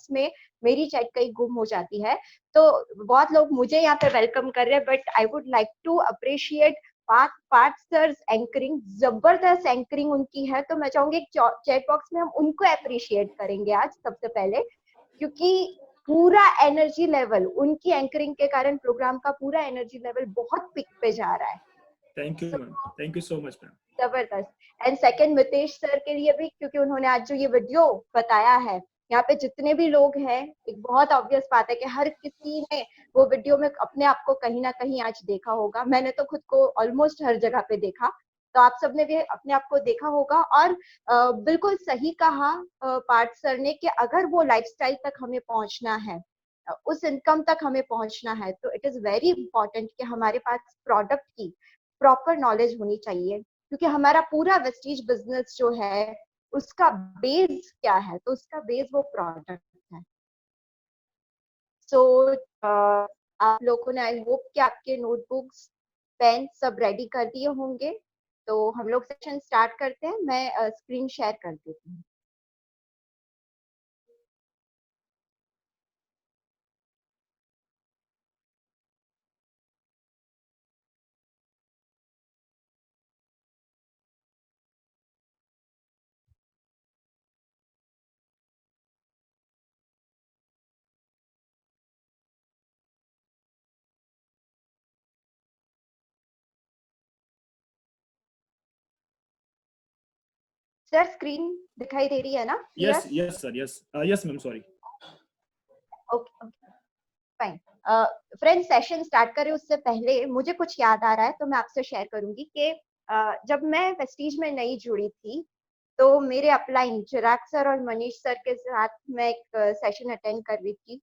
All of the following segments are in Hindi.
बॉक्स में मेरी चैट कहीं गुम हो जाती है। तो बहुत लोग मुझे यहाँ पे वेलकम कर रहे हैं, but I would like to appreciate Parth sir's anchoring. जबरदस्त एंकरिंग उनकी है, तो मैं चाहूंगी चैट बॉक्स में हम उनको अप्रिशिएट करेंगे आज सबसे पहले, क्योंकि पूरा एनर्जी लेवल उनकी एंकरिंग के कारण प्रोग्राम का पूरा एनर्जी लेवल बहुत पिक पे जा रहा है। Thank you ma'am, thank you so much ma'am. जबरदस्त। एंड सेकंड मितेश सर के लिए भी, क्योंकि उन्होंने आज जो ये वीडियो बताया है, यहाँ पे जितने भी लोग हैं, एक बहुत ऑब्वियस बात है कि हर किसी ने वो वीडियो में अपने आप को कहीं ना कहीं आज देखा होगा। मैंने तो खुद को ऑलमोस्ट हर जगह पे देखा, तो आप सबने भी अपने आप को देखा होगा। और बिल्कुल सही कहा पार्थ सर ने कि अगर वो लाइफस्टाइल तक हमें पहुंचना है, उस इनकम तक हमें पहुंचना है, तो इट इज वेरी इंपॉर्टेंट कि हमारे पास प्रोडक्ट की प्रॉपर नॉलेज होनी चाहिए, क्योंकि हमारा पूरा वेस्टीज बिजनेस जो है उसका बेस क्या है, तो उसका बेस वो प्रोडक्ट है। सो आप लोगों ने, आई होप कि आपके नोटबुक्स पेन सब रेडी कर दिए होंगे। तो हम लोग सेशन स्टार्ट करते हैं। मैं स्क्रीन शेयर कर देती हूँ। सर स्क्रीन दिखाई दे रही है ना? Yes yes sir, yes yes ma'am, sorry. Okay okay, fine. Friends, session start करें उससे पहले मुझे कुछ याद आ रहा है, तो मैं आपसे शेयर करूंगी कि जब मैं वेस्टीज में नई जुड़ी थी, तो मेरे अपलाइन चिराग सर और मनीष सर के साथ मैं एक सेशन अटेंड कर रही थी,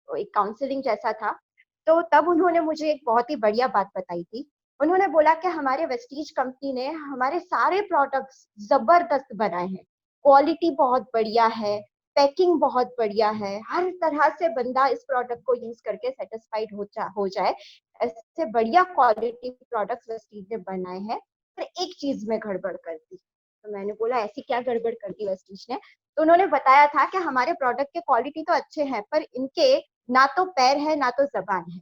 एक काउंसलिंग जैसा था। तो तब उन्होंने मुझे एक बहुत ही बढ़िया बात बताई थी। उन्होंने बोला कि हमारे वेस्टीज कंपनी ने हमारे सारे प्रोडक्ट्स जबरदस्त बनाए हैं, क्वालिटी बहुत बढ़िया है, पैकिंग बहुत बढ़िया है, हर तरह से बंदा इस प्रोडक्ट को यूज करके सेटिस्फाइड हो जाए, ऐसे बढ़िया क्वालिटी प्रोडक्ट्स वेस्टीज ने बनाए हैं। पर एक चीज में गड़बड़ कर दी। तो मैंने बोला ऐसी क्या गड़बड़ कर दी वेस्टीज ने? तो उन्होंने बताया था कि हमारे प्रोडक्ट के क्वालिटी तो अच्छे हैं, पर इनके ना तो पैर है ना तो जबान है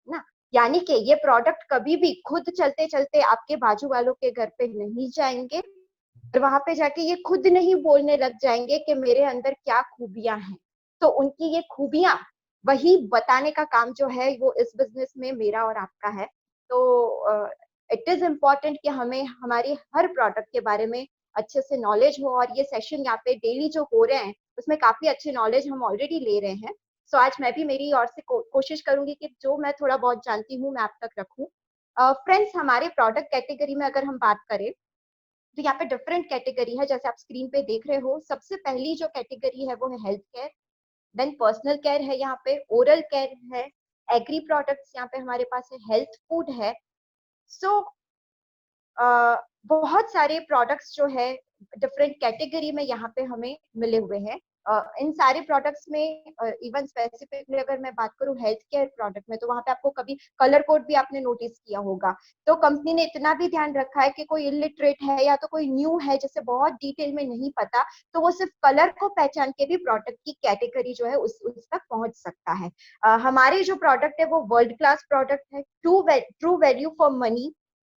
ना। यानी कि ये प्रोडक्ट कभी भी खुद चलते चलते आपके बाजू वालों के घर पे नहीं जाएंगे, और वहां पे जाके ये खुद नहीं बोलने लग जाएंगे कि मेरे अंदर क्या खूबियां हैं। तो उनकी ये खूबियां वही बताने का काम जो है वो इस बिजनेस में मेरा और आपका है। तो इट इज इम्पोर्टेंट कि हमें हमारी हर प्रोडक्ट के बारे में अच्छे से नॉलेज हो, और ये सेशन यहाँ पे डेली जो हो रहे हैं उसमें काफी अच्छी नॉलेज हम ऑलरेडी ले रहे हैं। सो आज मैं भी मेरी ओर से कोशिश करूंगी कि जो मैं थोड़ा बहुत जानती हूँ मैं आप तक रखूं। फ्रेंड्स, हमारे प्रोडक्ट कैटेगरी में अगर हम बात करें, तो यहाँ पे डिफरेंट कैटेगरी है, जैसे आप स्क्रीन पे देख रहे हो। सबसे पहली जो कैटेगरी है वो है health care, then personal care है, यहाँ पे ओरल केयर है, एग्री प्रोडक्ट्स यहाँ पे हमारे पास है, हेल्थ फूड है। सो बहुत सारे प्रोडक्ट्स जो है डिफरेंट कैटेगरी में यहाँ पे हमें मिले हुए हैं। इन सारे प्रोडक्ट्स में इवन स्पेसिफिकली अगर मैं बात करूँ हेल्थ केयर प्रोडक्ट में, तो वहाँ पे आपको कभी कलर कोड भी आपने नोटिस किया होगा। तो कंपनी ने इतना भी ध्यान रखा है कि कोई इलिटरेट है या तो कोई न्यू है जिसे बहुत डिटेल में नहीं पता, तो वो सिर्फ कलर को पहचान के भी प्रोडक्ट की कैटेगरी जो है उस तक पहुंच सकता है। हमारे जो प्रोडक्ट है वो वर्ल्ड क्लास प्रोडक्ट है, true value for money,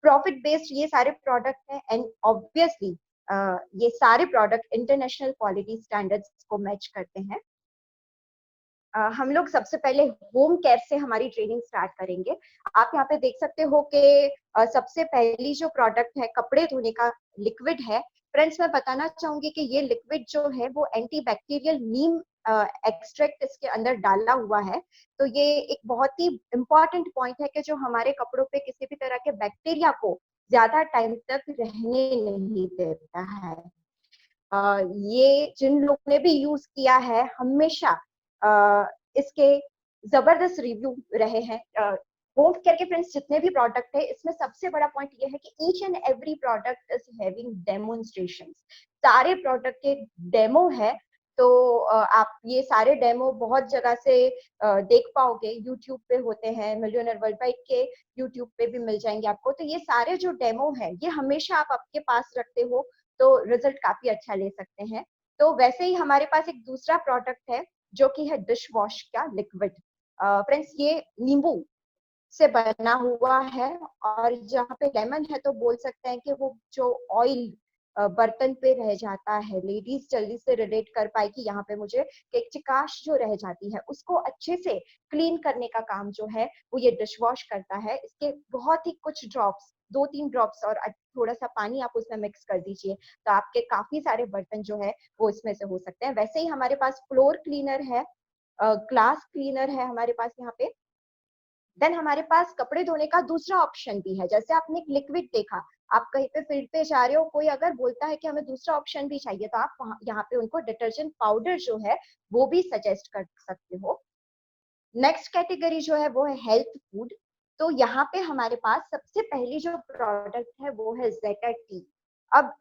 profit based ये सारे प्रोडक्ट हैं, एंड ऑब्वियसली ये सारे प्रोडक्ट इंटरनेशनल क्वालिटी स्टैंडर्ड्स को मैच करते हैं। हम लोग सबसे पहले होम केयर से हमारी ट्रेनिंग स्टार्ट करेंगे। आप यहाँ पे देख सकते हो कि सबसे पहली जो प्रोडक्ट है कपड़े धोने का लिक्विड है। फ्रेंड्स, मैं बताना चाहूंगी कि ये लिक्विड जो है वो एंटीबैक्टीरियल नीम एक्सट्रैक्ट इसके अंदर डाला हुआ है। तो ये एक बहुत ही इंपॉर्टेंट पॉइंट है कि जो हमारे कपड़ों पे किसी भी तरह के बैक्टीरिया को ज्यादा टाइम तक रहने नहीं देता है। ये जिन लोगों ने भी यूज किया है हमेशा इसके जबरदस्त रिव्यू रहे हैं। होम केयर के फ्रेंड्स जितने भी प्रोडक्ट है, इसमें सबसे बड़ा पॉइंट ये है कि each and every product is having demonstration. सारे प्रोडक्ट के डेमो है। तो आप ये सारे डेमो बहुत जगह से देख पाओगे, यूट्यूब पे होते हैं, मिलियनर वर्ल्ड वाइड के यूट्यूब पे भी मिल जाएंगे आपको। तो ये सारे जो डेमो है ये हमेशा आप आपके पास रखते हो, तो रिजल्ट काफी अच्छा ले सकते हैं। तो वैसे ही हमारे पास एक दूसरा प्रोडक्ट है जो कि है डिश वॉश का लिक्विड। फ्रेंड्स, ये नींबू से बना हुआ है, और जहाँ पे लेमन है तो बोल सकते हैं कि वो जो ऑयल बर्तन पे रह जाता है, लेडीज जल्दी से रिलेट कर पाएगी यहाँ पे मुझे, कि एक चिकाश जो रह जाती है उसको अच्छे से क्लीन करने का काम जो है वो ये डिश वॉश करता है। इसके बहुत ही कुछ ड्रॉप्स, 2-3 ड्रॉप्स और थोड़ा सा पानी आप उसमें मिक्स कर दीजिए, तो आपके काफी सारे बर्तन जो है वो इसमें से हो सकते हैं। वैसे ही हमारे पास फ्लोर क्लीनर है, ग्लास क्लीनर है हमारे पास यहाँ पे। देन हमारे पास कपड़े धोने का दूसरा ऑप्शन भी है। जैसे आपने एक लिक्विड देखा, आप कहीं पे फील्ड पे जा रहे हो, कोई अगर बोलता है कि हमें दूसरा ऑप्शन भी चाहिए, तो आप यहाँ पे उनको डिटर्जेंट पाउडर जो है वो भी सजेस्ट कर सकते हो। नेक्स्ट कैटेगरी जो है वो है हेल्थ फूड। तो यहाँ पे हमारे पास सबसे पहली जो प्रोडक्ट है वो है जेटा टी। अब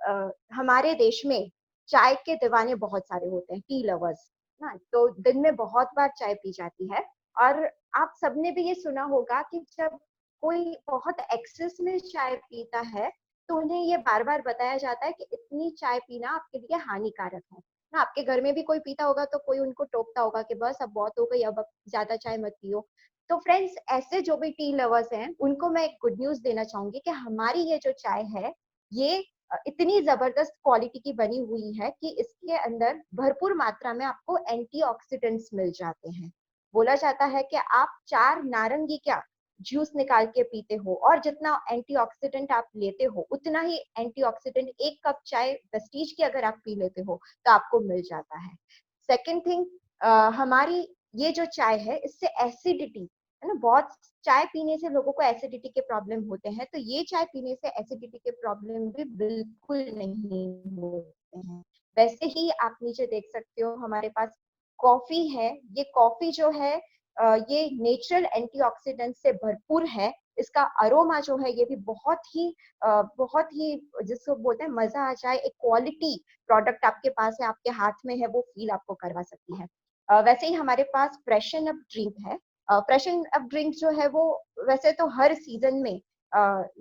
हमारे देश में चाय के दीवाने बहुत सारे होते हैं, टी लवर्स ना, तो दिन में बहुत बार चाय पी जाती है। और आप सबने भी ये सुना होगा कि जब कोई बहुत एक्सेस में चाय पीता है तो उन्हें ये बार बार बताया जाता है कि इतनी चाय पीना आपके लिए हानिकारक है ना। आपके घर में भी कोई पीता होगा तो कोई उनको टोकता होगा कि बस अब बहुत हो गई, अब ज्यादा चाय मत पियो। तो फ्रेंड्स, ऐसे जो भी टी लवर्स हैं उनको मैं एक गुड न्यूज देना चाहूंगी कि हमारी ये जो चाय है ये इतनी जबरदस्त क्वालिटी की बनी हुई है कि इसके अंदर भरपूर मात्रा में आपको एंटीऑक्सीडेंट्स मिल जाते हैं। बोला जाता है कि आप 4 नारंगी क्या जूस निकाल के पीते हो, और जितना एंटीऑक्सीडेंट आप लेते हो उतना ही एंटीऑक्सीडेंट 1 कप चाय वेस्टीज की अगर आप पी लेते हो तो आपको मिल जाता है। सेकेंड थिंग, हमारी ये जो चाय है इससे एसिडिटी, है ना, बहुत चाय पीने से लोगों को एसिडिटी के प्रॉब्लम होते हैं, तो ये चाय पीने से एसिडिटी के प्रॉब्लम भी बिल्कुल नहीं होते हैं। वैसे ही आप नीचे देख सकते हो हमारे पास कॉफी है। ये कॉफी जो है ये नेचुरल एंटीऑक्सीडेंट से भरपूर है। इसका अरोमा जो है ये भी बहुत ही जिसको बोलते हैं मजा आ जाए, एक क्वालिटी प्रोडक्ट आपके पास है, आपके हाथ में है, वो फील आपको करवा सकती है। वैसे ही हमारे पास फ्रेशन अप ड्रिंक है। फ्रेशन अप ड्रिंक जो है वो वैसे तो हर सीजन में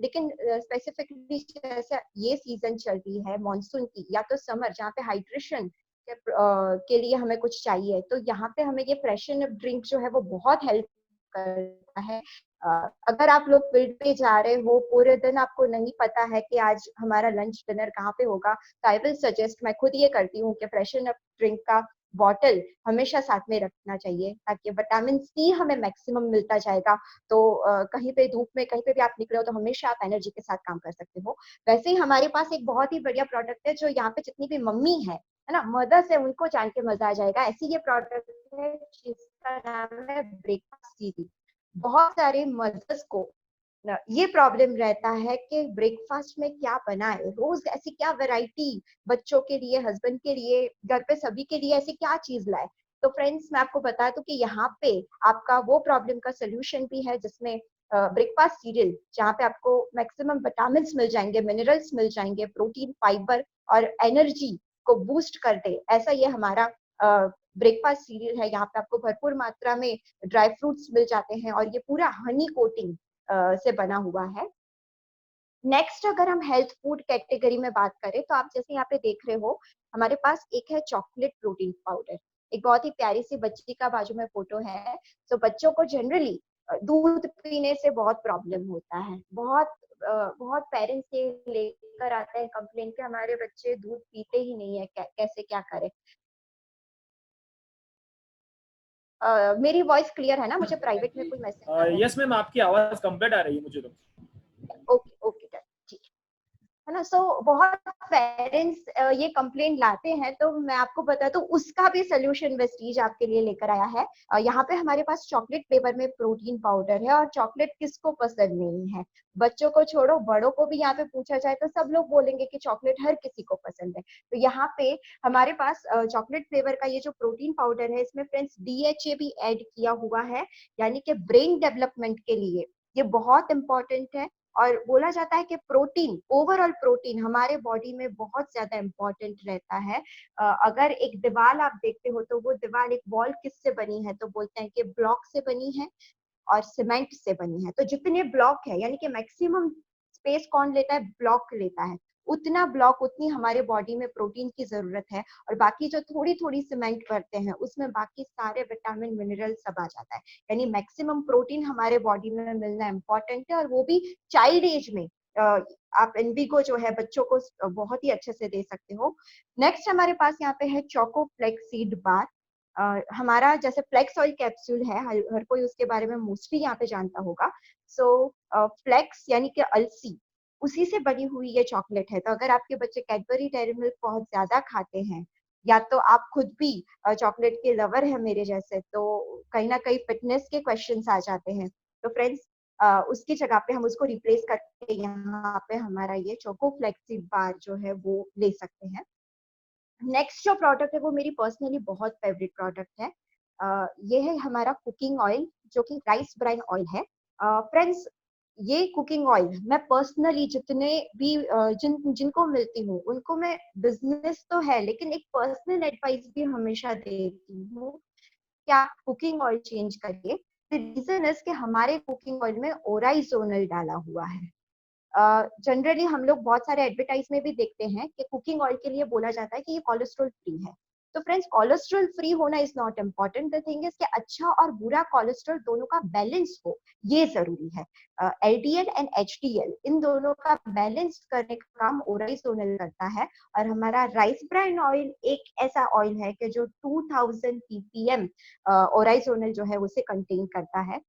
लेकिन स्पेसिफिकली जैसे ये सीजन चल रही है मानसून की या तो समर, जहाँ पे हाइड्रेशन के लिए हमें कुछ चाहिए, तो यहाँ पे हमें ये फ्रेशन अप ड्रिंक जो है वो बहुत हेल्प करता है। अगर आप लोग फील्ड पे जा रहे हो, पूरे दिन आपको नहीं पता है कि आज हमारा लंच डिनर कहाँ पे होगा, तो आई विल सजेस्ट, मैं खुद ये करती हूँ कि फ्रेशन अप ड्रिंक का बॉटल हमेशा साथ में रखना चाहिए, ताकि विटामिन सी हमें मैक्सिमम मिलता जाएगा। तो कहीं पे धूप में कहीं पे भी आप निकले हो तो हमेशा आप एनर्जी के साथ काम कर सकते हो। वैसे ही हमारे पास एक बहुत ही बढ़िया प्रोडक्ट है जो यहाँ पे जितनी भी मम्मी है ना, मदर्स है, उनको जान के मजा आ जाएगा। ऐसी ये प्रोडक्ट है जिसका नाम है ब्रेकफास्ट सीरीज। बहुत सारे मदर्स को ये प्रॉब्लम रहता है कि ब्रेकफास्ट में क्या बनाए, रोज ऐसी क्या वैरायटी, बच्चों के लिए, हस्बैंड के लिए, घर पे सभी के लिए ऐसी क्या चीज लाए। तो फ्रेंड्स, मैं आपको बता दूं कि यहाँ पे आपका वो प्रॉब्लम का सोल्यूशन भी है, जिसमें ब्रेकफास्ट सीरियल, जहाँ पे आपको मैक्सिमम विटामिन मिल जाएंगे, मिनरल्स मिल जाएंगे, प्रोटीन, फाइबर और एनर्जी को बूस्ट कर दे, ऐसा ये हमारा ब्रेकफास्ट सीरियल है। यहाँ पे आपको भरपूर मात्रा में ड्राई फ्रूट्स मिल जाते हैं और ये पूरा हनी कोटिंग से बना हुआ है। नेक्स्ट, अगर हम हेल्थ फूड कैटेगरी में बात करें तो आप जैसे यहाँ पे देख रहे हो, हमारे पास एक है चॉकलेट प्रोटीन पाउडर। एक बहुत ही प्यारी सी बच्ची का बाजू में फोटो है। तो बच्चों को जनरली दूध पीने से बहुत प्रॉब्लम होता है। बहुत पेरेंट्स ये लेकर आते हैं कंप्लेन कि हमारे बच्चे दूध पीते ही नहीं है, कैसे क्या करें। मेरी वॉइस क्लियर है ना? मुझे प्राइवेट में कोई मैसेज आ रहा है? यस मैम, आपकी आवाज कंप्लीट आ रही है मुझे तो। ओके ओके, ठीक है ना। सो बहुत पेरेंट्स ये कंप्लेंट लाते हैं, तो मैं आपको बता दूं उसका भी सोल्यूशन वेस्टीज आपके लिए लेकर आया है। यहाँ पे हमारे पास चॉकलेट फ्लेवर में प्रोटीन पाउडर है, और चॉकलेट किसको पसंद नहीं है, बच्चों को छोड़ो, बड़ों को भी यहाँ पे पूछा जाए तो सब लोग बोलेंगे कि चॉकलेट हर किसी को पसंद है। तो यहाँ पे हमारे पास चॉकलेट फ्लेवर का ये जो प्रोटीन पाउडर है, इसमें फ्रेंड्स डीएचए भी ऐड किया हुआ है, यानी कि ब्रेन डेवलपमेंट के लिए ये बहुत इंपॉर्टेंट है। और बोला जाता है कि प्रोटीन, ओवरऑल प्रोटीन हमारे बॉडी में बहुत ज्यादा इंपॉर्टेंट रहता है। अगर एक दीवार आप देखते हो तो वो दीवार, एक वॉल किससे बनी है, तो बोलते हैं कि ब्लॉक से बनी है और सीमेंट से बनी है। तो जितने ब्लॉक है, यानी कि मैक्सिमम स्पेस कौन लेता है? ब्लॉक लेता है। उतना ब्लॉक, उतनी हमारे बॉडी में प्रोटीन की जरूरत है, और बाकी जो थोड़ी थोड़ी सीमेंट करते हैं उसमें बाकी सारे विटामिन मिनरल सब आ जाता है। यानी मैक्सिमम प्रोटीन हमारे बॉडी में मिलना इंपॉर्टेंट है, और वो भी चाइल्ड एज में। आप इनविगो जो है बच्चों को बहुत ही अच्छे से दे सकते हो। नेक्स्ट हमारे पास यहाँ पे है चोको फ्लेक्स सीड बार। हमारा जैसे फ्लेक्स ऑयल कैप्सूल है, हर कोई उसके बारे में मोस्टली यहाँ पे जानता होगा। सो फ्लेक्स यानी कि अलसी, उसी से बनी हुई ये चॉकलेट है। तो अगर आपके बच्चे कैडबरी डेयरी मिल्क बहुत ज्यादा खाते हैं, या तो आप खुद भी चॉकलेट के लवर है मेरे जैसे, तो कहीं ना कहीं फिटनेस के क्वेश्चंस आ जाते हैं। तो फ्रेंड्स, उसकी जगह पे हम उसको रिप्लेस करके यहाँ पे हमारा ये चोको फ्लेक्सी बार जो है वो ले सकते हैं। नेक्स्ट जो प्रोडक्ट है वो मेरी पर्सनली बहुत फेवरेट प्रोडक्ट है। ये है हमारा कुकिंग ऑयल, जो कि राइस ब्राइन ऑयल है। फ्रेंड्स, ये कुकिंग ऑयल मैं पर्सनली जितने भी जिनको मिलती हूँ उनको मैं, बिजनेस तो है लेकिन एक पर्सनल एडवाइस भी हमेशा देती हूँ कि आप कुकिंग ऑयल चेंज करिए। रीजन इज कि हमारे कुकिंग ऑयल में ओराइजोनल डाला हुआ है। जनरली हम लोग बहुत सारे एडवर्टाइज में भी देखते हैं कि कुकिंग ऑयल के लिए बोला जाता है कि ये कोलेस्ट्रॉल फ्री है। तो फ्रेंड्स, कोलेस्ट्रॉल फ्री होना is not important, the thing is कि अच्छा और बुरा कोलेस्ट्रॉल दोनों का बैलेंस हो, ये जरूरी है। एलडीएल एंड एचडीएल, इन दोनों का बैलेंस करने का काम ओराइजोनल करता है। और हमारा राइस ब्राइन ऑयल एक ऐसा ऑयल है कि जो 2000 ppm ओराइजोनल जो है उसे कंटेन करता है।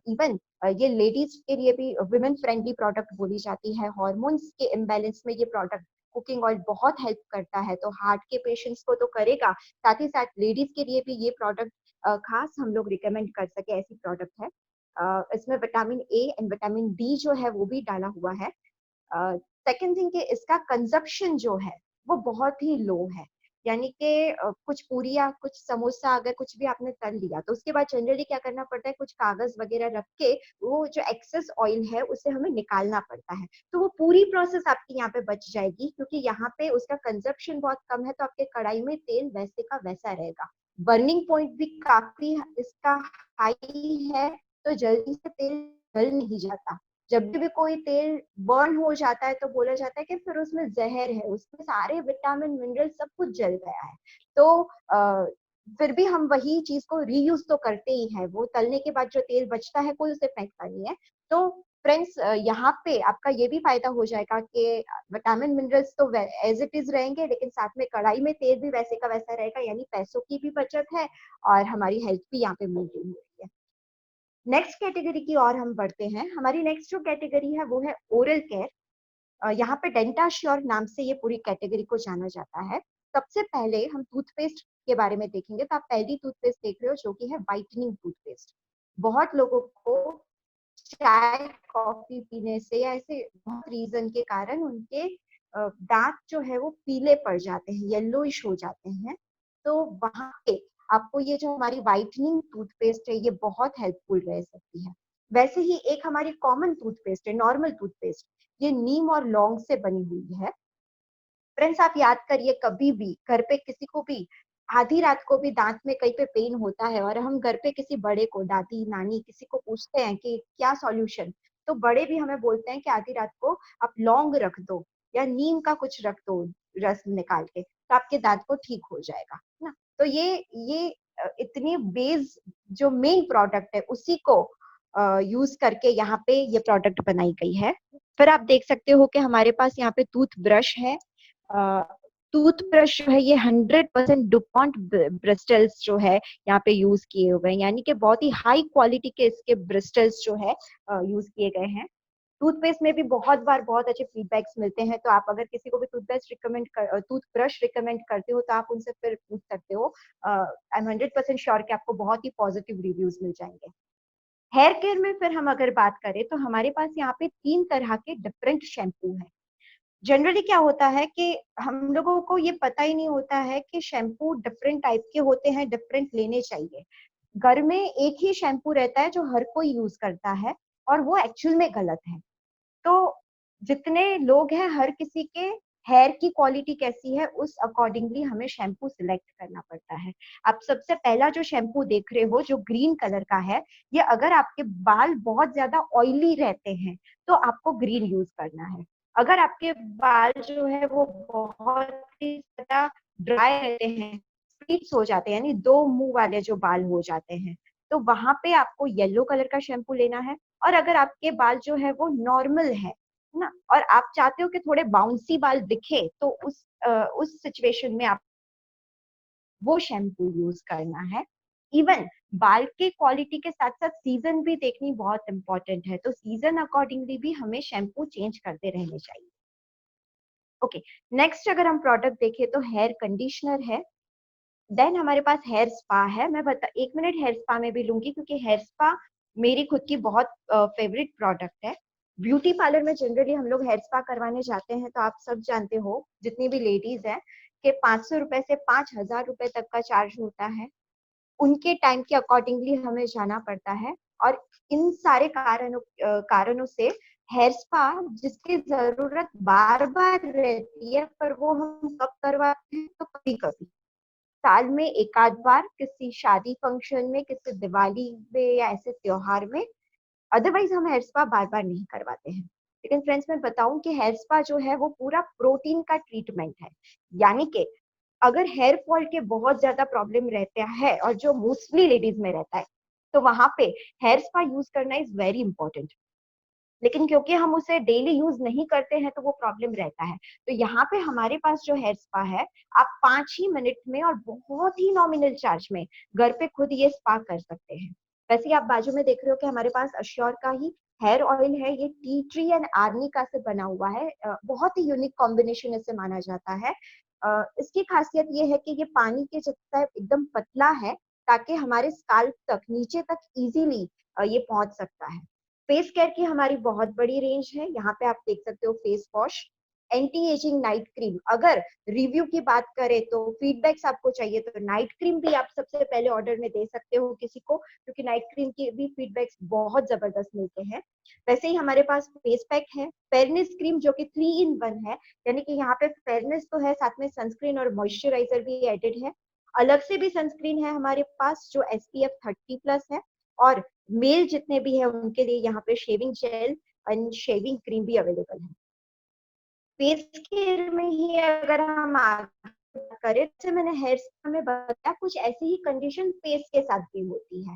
इवन ये लेडीज के लिए भी वुमेन फ्रेंडली प्रोडक्ट बोली जाती है। हॉर्मोन्स के इम्बैलेंस में ये प्रोडक्ट कुकिंग ऑयल बहुत हेल्प करता है। तो हार्ट के पेशेंट्स को तो करेगा, साथ ही साथ लेडीज के लिए भी ये प्रोडक्ट खास हम लोग रिकमेंड कर सके, ऐसी प्रोडक्ट है। इसमें vitamin A and vitamin D जो है वो भी डाला हुआ है। सेकेंड थिंग कि इसका कंजप्शन जो है वो बहुत ही लो है। यानी कि कुछ पूरियाँ, कुछ समोसा अगर कुछ भी आपने तल लिया तो उसके बाद जनरली क्या करना पड़ता है, कुछ कागज वगैरह रख के वो जो एक्सेस ऑयल है उसे हमें निकालना पड़ता है। तो वो पूरी प्रोसेस आपकी यहाँ पे बच जाएगी, क्योंकि यहाँ पे उसका कंजप्शन बहुत कम है, तो आपके कढ़ाई में तेल वैसे का वैसा रहेगा। बर्निंग पॉइंट भी काफी इसका हाई है, तो जल्दी से तेल जल नहीं जाता। जब भी कोई तेल बर्न हो जाता है तो बोला जाता है कि फिर उसमें जहर है, उसमें सारे विटामिन मिनरल सब कुछ जल गया है। तो फिर भी हम वही चीज को रीयूज तो करते ही है। वो तलने के बाद जो तेल बचता है कोई उसे फेंकता नहीं है। तो फ्रेंड्स, यहाँ पे आपका ये भी फायदा हो जाएगा कि विटामिन मिनरल्स तो एज इट इज रहेंगे, लेकिन साथ में कढ़ाई में तेल भी वैसे का वैसा रहेगा, यानी पैसों की भी बचत है और हमारी हेल्थ भी यहाँ पे मेंटेन हो रही है। नेक्स्ट कैटेगरी की और हम बढ़ते हैं। हमारी नेक्स्ट जो कैटेगरी है वो है ओरल केयर। यहाँ पे डेंटा श्योर नाम से ये पूरी कैटेगरी को जाना जाता है। सबसे पहले हम टूथपेस्ट के बारे में देखेंगे। तो आप पहली टूथपेस्ट देख रहे हो जो कि है व्हाइटनिंग टूथपेस्ट। बहुत लोगों को चाय कॉफी पीने से या ऐसे बहुत रीजन के कारण उनके दांत जो है वो पीले पड़ जाते हैं, येलोइश हो जाते हैं। तो वहां पे आपको ये जो हमारी व्हाइटनिंग टूथपेस्ट है ये बहुत हेल्पफुल रह सकती है। वैसे ही एक हमारी कॉमन टूथपेस्ट है, नॉर्मल टूथपेस्ट, ये नीम और लौंग से बनी हुई है। फ्रेंड्स, आप याद करिए, कभी भी घर पे किसी को भी आधी रात को भी दांत में कहीं पे पेन होता है और हम घर पे किसी बड़े को, दादी नानी किसी को पूछते हैं कि क्या सॉल्यूशन, तो बड़े भी हमें बोलते हैं कि आधी रात को आप लौंग रख दो या नीम का कुछ रख दो रस निकाल के, तो आपके दांत को ठीक हो जाएगा ना। तो ये इतनी बेस जो मेन प्रोडक्ट है उसी को यूज करके यहाँ पे ये प्रोडक्ट बनाई गई है। फिर आप देख सकते हो कि हमारे पास यहाँ पे टूथ ब्रश है। टूथब्रश जो है ये 100% डुपॉन्ट ब्रिस्टल्स जो है यहाँ पे यूज किए हुए हैं, यानी कि बहुत ही हाई क्वालिटी के इसके ब्रिस्टल्स जो है यूज किए गए हैं। टूथपेस्ट में भी बहुत बार बहुत अच्छे फीडबैक्स मिलते हैं। तो आप अगर किसी को भी टूथब्रश रिकमेंड करते हो तो आप उनसे फिर पूछ सकते हो। आई एम 100% श्योर कि आपको बहुत ही पॉजिटिव रिव्यूज मिल जाएंगे। हेयर केयर में फिर हम अगर बात करें तो हमारे पास यहाँ पे 3 तरह के डिफरेंट शैम्पू हैं। जनरली क्या होता है कि हम लोगों को ये पता ही नहीं होता है कि शैम्पू डिफरेंट टाइप के होते हैं, डिफरेंट लेने चाहिए। घर में एक ही शैम्पू रहता है जो हर कोई यूज करता है, और वो एक्चुअल में गलत है। तो जितने लोग हैं हर किसी के हेयर की क्वालिटी कैसी है उस अकॉर्डिंगली हमें शैम्पू सिलेक्ट करना पड़ता है। आप सबसे पहला जो शैम्पू देख रहे हो जो ग्रीन कलर का है, ये अगर आपके बाल बहुत ज्यादा ऑयली रहते हैं तो आपको ग्रीन यूज करना है। अगर आपके बाल जो है वो बहुत ही ज्यादा ड्राई रहते हैं, स्प्लिट्स हो जाते हैं, यानी दो मुंह वाले जो बाल हो जाते हैं, तो वहां पे आपको येलो कलर का शैम्पू लेना है। और अगर आपके बाल जो है वो नॉर्मल है ना, और आप चाहते हो कि थोड़े बाउंसी बाल दिखे, तो उस सिचुएशन में आप वो शैम्पू यूज करना है। इवन बाल के क्वालिटी के साथ साथ सीजन भी देखनी बहुत इंपॉर्टेंट है, तो सीजन अकॉर्डिंगली भी हमें शैम्पू चेंज करते रहने चाहिए। ओके, नेक्स्ट अगर हम प्रोडक्ट देखें तो हेयर कंडीशनर है। देन हमारे पास हेयर स्पा है। मैं बता 1 मिनट हेयर स्पा में भी लूंगी, क्योंकि हेयर स्पा मेरी खुद की बहुत फेवरेट प्रोडक्ट है। ब्यूटी पार्लर में जनरली हम लोग हेयर स्पा करवाने जाते हैं, तो आप सब जानते हो, जितनी भी लेडीज हैं, कि 500 रुपए से 5,000 रुपए तक का चार्ज होता है। उनके टाइम के अकॉर्डिंगली हमें जाना पड़ता है। और इन सारे कारणों से हेयर स्पा जिसकी जरूरत बार बार रहती है, पर वो हम कब करवाते हैं, तो कभी कभी साल में एक आध बार, किसी शादी फंक्शन में, किसी दिवाली में या ऐसे त्योहार में। अदरवाइज हम हेयर स्पा बार बार नहीं करवाते हैं। लेकिन फ्रेंड्स, मैं बताऊं कि हेयर स्पा जो है वो पूरा प्रोटीन का ट्रीटमेंट है। यानी कि अगर हेयर फॉल के बहुत ज्यादा प्रॉब्लम रहता है, और जो मोस्टली लेडीज में रहता है, तो वहां पे हेयर स्पा यूज करना इज वेरी इंपॉर्टेंट। लेकिन क्योंकि हम उसे डेली यूज नहीं करते हैं, तो वो प्रॉब्लम रहता है। तो यहाँ पे हमारे पास जो हेयर स्पा है, आप 5 ही मिनट में और बहुत ही नॉमिनल चार्ज में घर पे खुद ये स्पा कर सकते हैं। वैसे ही आप बाजू में देख रहे हो कि हमारे पास अश्योर का ही हेयर ऑयल है। ये टी ट्री एंड आर्निका से बना हुआ है। बहुत ही यूनिक कॉम्बिनेशन इसे माना जाता है। इसकी खासियत ये है कि ये पानी के जितना एकदम पतला है, ताकि हमारे स्काल्प तक, नीचे तक इजीली ये पहुंच सकता है। फेस केयर की हमारी बहुत बड़ी रेंज है। यहाँ पे आप देख सकते हो face wash, anti ageing night cream. अगर रिव्यू की बात करें तो फीडबैक्स आपको चाहिए, तो नाइट क्रीम भी आप सबसे पहले ऑर्डर में दे सकते हो किसी को, क्योंकि नाइट क्रीम के भी फीडबैक्स बहुत जबरदस्त मिलते हैं। वैसे ही हमारे पास फेस पैक है, फेयरनेस क्रीम, जो कि 3 in 1 है। यानी कि यहाँ पे फेयरनेस तो है, साथ में सनस्क्रीन और मॉइस्चराइजर भी एडेड है। अलग से भी सनस्क्रीन है हमारे पास, जो SPF 30+ है। और मेल जितने भी है उनके लिए यहाँ पे shaving jail and shaving cream भी अवेलेबल है। फेस केयर में ही अगर हम आगे करें, जैसे मैंने हेयर स्पा में बताया, कुछ ऐसी ही कंडीशन फेस के साथ भी होती है।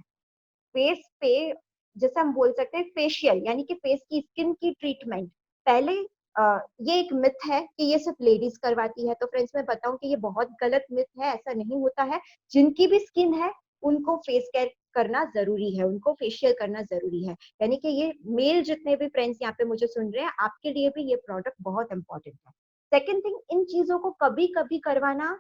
फेस पे, जैसे हम बोल सकते हैं फेशियल, यानी कि फेस की स्किन की ट्रीटमेंट, पहले ये एक मिथ है कि ये सिर्फ लेडीज करवाती है। तो फ्रेंड्स, मैं बताऊं कि ये बहुत गलत मिथ है, ऐसा नहीं होता है। जिनकी भी स्किन है, उनको फेस केयर करना जरूरी है, उनको फेशियल करना जरूरी है। यानी कि ये मेल जितने भी फ्रेंड्स यहाँ पे मुझे सुन रहे हैं, आपके लिए भी ये प्रोडक्ट बहुत इंपॉर्टेंट है। सेकेंड थिंग, इन चीजों को कभी कभी करवाना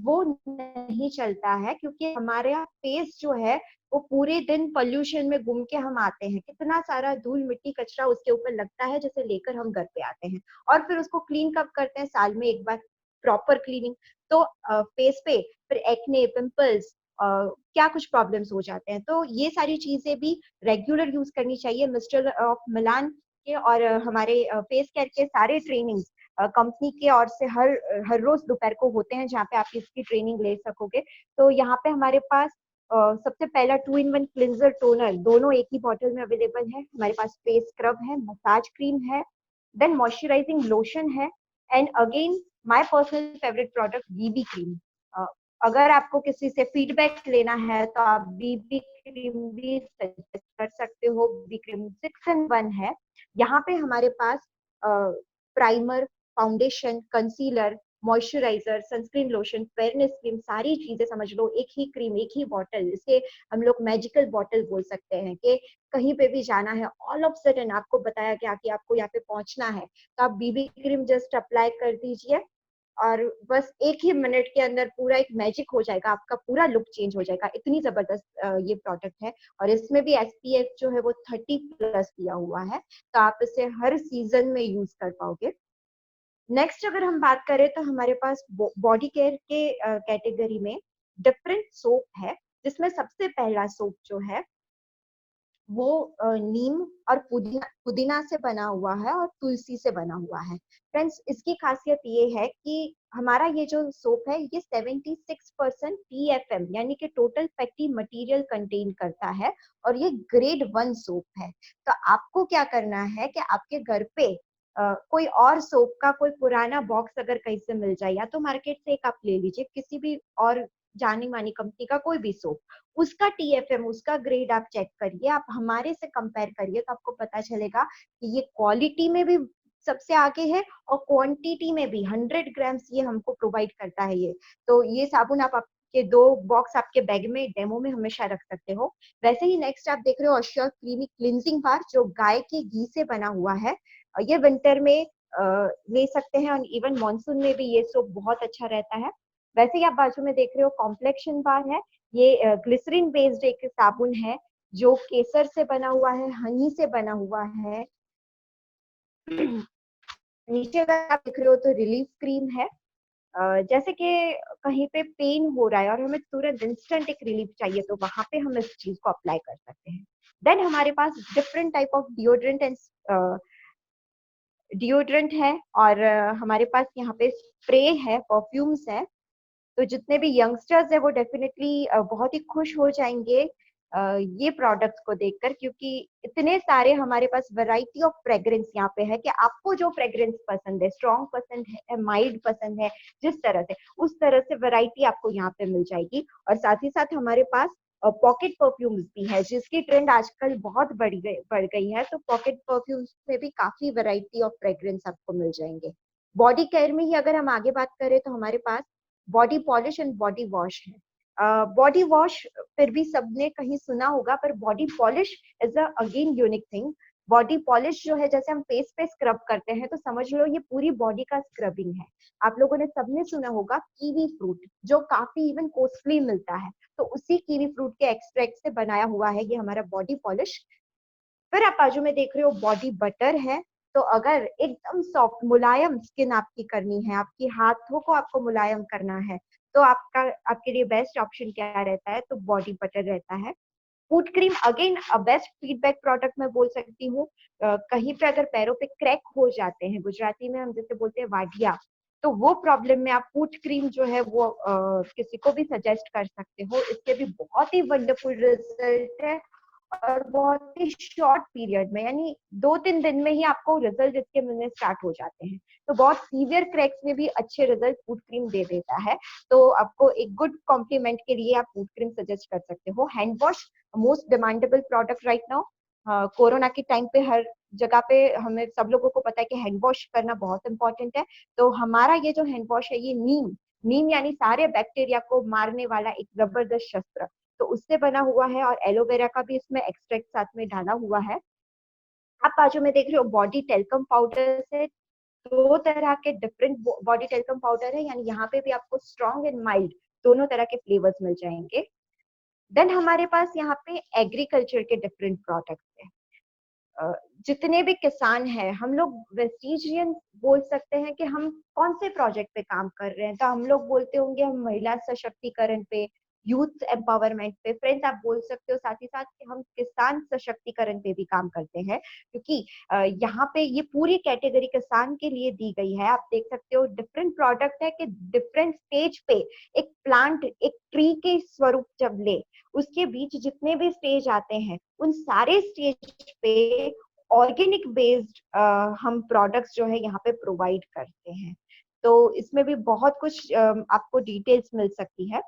वो नहीं चलता है, क्योंकि हमारे यहाँ फेस जो है वो पूरे दिन पोल्यूशन में घूम के हम आते हैं, कितना सारा धूल मिट्टी कचरा उसके ऊपर लगता है, जैसे लेकर हम घर पे आते हैं। और फिर उसको क्लीन कब करते हैं? साल में एक बार, प्रॉपर क्लीनिंग। तो फेस पे फिर एक्ने, पिंपल्स, क्या कुछ प्रॉब्लम्स हो जाते हैं। तो ये सारी चीजें भी रेगुलर यूज करनी चाहिए। मिस्टर ऑफ मिलान के और हमारे फेस केयर के सारे ट्रेनिंग कंपनी के ओर से हर हर रोज दोपहर को होते हैं, जहाँ पे आप इसकी ट्रेनिंग ले सकोगे। तो यहाँ पे हमारे पास सबसे पहला 2 in 1 क्लिंजर टोनर, दोनों एक ही बॉटल में अवेलेबल है। हमारे पास फेस स्क्रब है, मसाज क्रीम है, देन मॉइस्चराइजिंग लोशन है, and again my personal favourite product BB cream. अगर आपको किसी से फीडबैक लेना है, तो आप बीबी क्रीम भी सजेस्ट कर सकते हो। बीबी क्रीम 6 in 1 है। यहाँ पे हमारे पास primer, foundation, concealer, moisturiser, sunscreen, lotion, fairness cream, सारी चीजें समझ लो एक ही क्रीम, एक ही बॉटल। इसे हम लोग मैजिकल बॉटल बोल सकते हैं, कि कहीं पे भी जाना है, ऑल ऑफ सडन आपको बताया गया कि आपको यहाँ पे पहुंचना है, तो आप बीबी क्रीम जस्ट अप्लाई कर दीजिए, और बस 1 ही मिनट के अंदर पूरा एक मैजिक हो जाएगा, आपका पूरा लुक चेंज हो जाएगा। इतनी जबरदस्त ये प्रोडक्ट है। और इसमें भी SPF जो है वो 30+ दिया हुआ है, तो आप इसे हर सीजन में यूज कर पाओगे। नेक्स्ट अगर हम बात करें, तो हमारे पास बॉडी केयर के कैटेगरी में डिफरेंट सोप है, जिसमें सबसे पहला सोप जो है वो नीम और पुदीना पुदीना से बना हुआ है, और तुलसी से बना हुआ है। फ्रेंड्स, इसकी खासियत ये है कि हमारा ये जो सोप है, ये 76% TFM यानी कि टोटल फैटी मटेरियल कंटेन करता है, और ये ग्रेड 1 सोप है। तो आपको क्या करना है कि आपके घर पे कोई और सोप का कोई पुराना बॉक्स अगर कहीं से मिल जाए, या तो मार्केट से एक आप ले लीजिए, किसी भी और जानी मानी कंपनी का कोई भी सोप, उसका टीएफएम, उसका ग्रेड आप चेक करिए, आप हमारे से कंपेयर करिए, तो आपको पता चलेगा कि ये क्वालिटी में भी सबसे आगे है और क्वांटिटी में भी 100 ग्राम्स ये हमको प्रोवाइड करता है ये। तो ये साबुन आप आपके 2 बॉक्स आपके बैग में डेमो में हमेशा रख सकते हो। वैसे ही नेक्स्ट आप देख रहे हो अश्योर क्रीमी क्लिनजिंग बार, जो गाय के घी से बना हुआ है। ये विंटर में ले सकते हैं और इवन मानसून में भी ये सोप बहुत अच्छा रहता है। वैसे ही आप बाजू में देख रहे हो कॉम्प्लेक्शन बार है, ये ग्लिसरीन बेस्ड एक साबुन है जो केसर से बना हुआ है, हनी से बना हुआ है। नीचे अगर आप देख रहे हो तो रिलीफ क्रीम है। जैसे कि कहीं पे पेन हो रहा है और हमें तुरंत इंस्टेंट एक रिलीफ चाहिए, तो वहां पे हम इस चीज को अप्लाई कर सकते हैं। देन हमारे पास डिफरेंट टाइप ऑफ डिओड्रेंट है, और हमारे पास यहाँ पे स्प्रे है, परफ्यूम्स है। तो जितने भी यंगस्टर्स है वो डेफिनेटली बहुत ही खुश हो जाएंगे ये प्रोडक्ट्स को देखकर, क्योंकि इतने सारे हमारे पास वैरायटी ऑफ फ्रेग्रेंस यहाँ पे है कि आपको जो फ्रेग्रेंस पसंद है, स्ट्रॉन्ग पसंद है, माइल्ड पसंद है, जिस तरह से उस तरह से वैरायटी आपको यहाँ पे मिल जाएगी। और साथ ही साथ हमारे पास पॉकेट परफ्यूम्स भी है, जिसकी ट्रेंड आजकल बहुत बढ़ गई है। तो पॉकेट परफ्यूम्स में भी काफी वैरायटी ऑफ फ्रेग्रेंस आपको मिल जाएंगे। बॉडी केयर में ही अगर हम आगे बात करें तो हमारे पास body polish and body wash है। बॉडी वॉश फिर भी सबने कहीं सुना होगा, पर body polish is a again unique thing. Body polish जो है, जैसे हम फेस पे स्क्रब करते हैं, तो समझ लो ये पूरी बॉडी का स्क्रबिंग है। आप लोगों ने सबने सुना होगा कीवी फ्रूट, जो काफी इवन कॉस्टली मिलता है, तो उसी कीवी फ्रूट के एक्सट्रैक्ट से बनाया हुआ है ये हमारा बॉडी पॉलिश। फिर आप बाजू में देख रहे हो बॉडी बटर है। तो अगर एकदम सॉफ्ट मुलायम स्किन आपकी करनी है, आपकी हाथों को आपको मुलायम करना है, तो आपके लिए बेस्ट ऑप्शन क्या रहता है, तो बॉडी बटर रहता है। Foot cream again best feedback product मैं बोल सकती हूँ। कहीं पे अगर पैरों पे क्रैक हो जाते हैं, गुजराती में हम जैसे बोलते हैं वाडिया, तो वो प्रॉब्लम में आप फूट क्रीम जो है वो किसी को भी सजेस्ट कर सकते हो। इसके भी बहुत ही वंडरफुल रिजल्ट है, और बहुत ही शॉर्ट पीरियड में, यानी 2-3 दिन में ही आपको रिजल्ट इसके मिलने स्टार्ट हो जाते हैं। तो बहुत सीवियर क्रैक्स में भी अच्छे रिजल्ट फूड क्रीम दे देता है। तो आपको एक गुड कॉम्प्लीमेंट के लिए आप फूड क्रीम सजेस्ट कर सकते हो। Hand wash most demandable product right now. Corona के टाइम पे हर जगह पे हमें सब लोगों को पता है कि हैंड वॉश करना बहुत इंपॉर्टेंट है। तो हमारा ये जो हैंड वॉश है, ये नीम नीम यानी सारे बैक्टीरिया को मारने वाला एक जबरदस्त शस्त्र, तो उससे बना हुआ है, और एलोवेरा का भी इसमें एक्सट्रैक्ट साथ में डाला हुआ है। आप बाजू में देख रहे हो बॉडी टेल्कम पाउडर से 2 तरह के डिफरेंट बॉडी टेल्कम पाउडर है, यानी यहाँ पे भी आपको स्ट्रॉन्ग एंड माइल्ड दोनों तरह के फ्लेवर्स मिल जाएंगे। देन हमारे पास यहाँ पे एग्रीकल्चर के डिफरेंट प्रोडक्ट्स है। जितने भी किसान हैं, हम लोग वेस्टिजियन बोल सकते हैं कि हम कौन से प्रोजेक्ट पे काम कर रहे हैं, तो हम लोग बोलते होंगे हम महिला सशक्तिकरण पे, यूथ एम्पावरमेंट पे। फ्रेंड्स आप बोल सकते हो साथ ही साथ कि हम किसान सशक्तिकरण पे भी काम करते हैं, क्योंकि यहाँ पे ये पूरी कैटेगरी किसान के लिए दी गई है। आप देख सकते हो डिफरेंट प्रोडक्ट है कि डिफरेंट स्टेज पे एक प्लांट एक ट्री के स्वरूप जब ले, उसके बीच जितने भी स्टेज आते हैं, उन सारे स्टेज पे ऑर्गेनिक बेस्ड हम प्रोडक्ट्स जो है यहाँ पे प्रोवाइड करते हैं। तो इसमें भी बहुत कुछ आपको डिटेल्स मिल सकती है।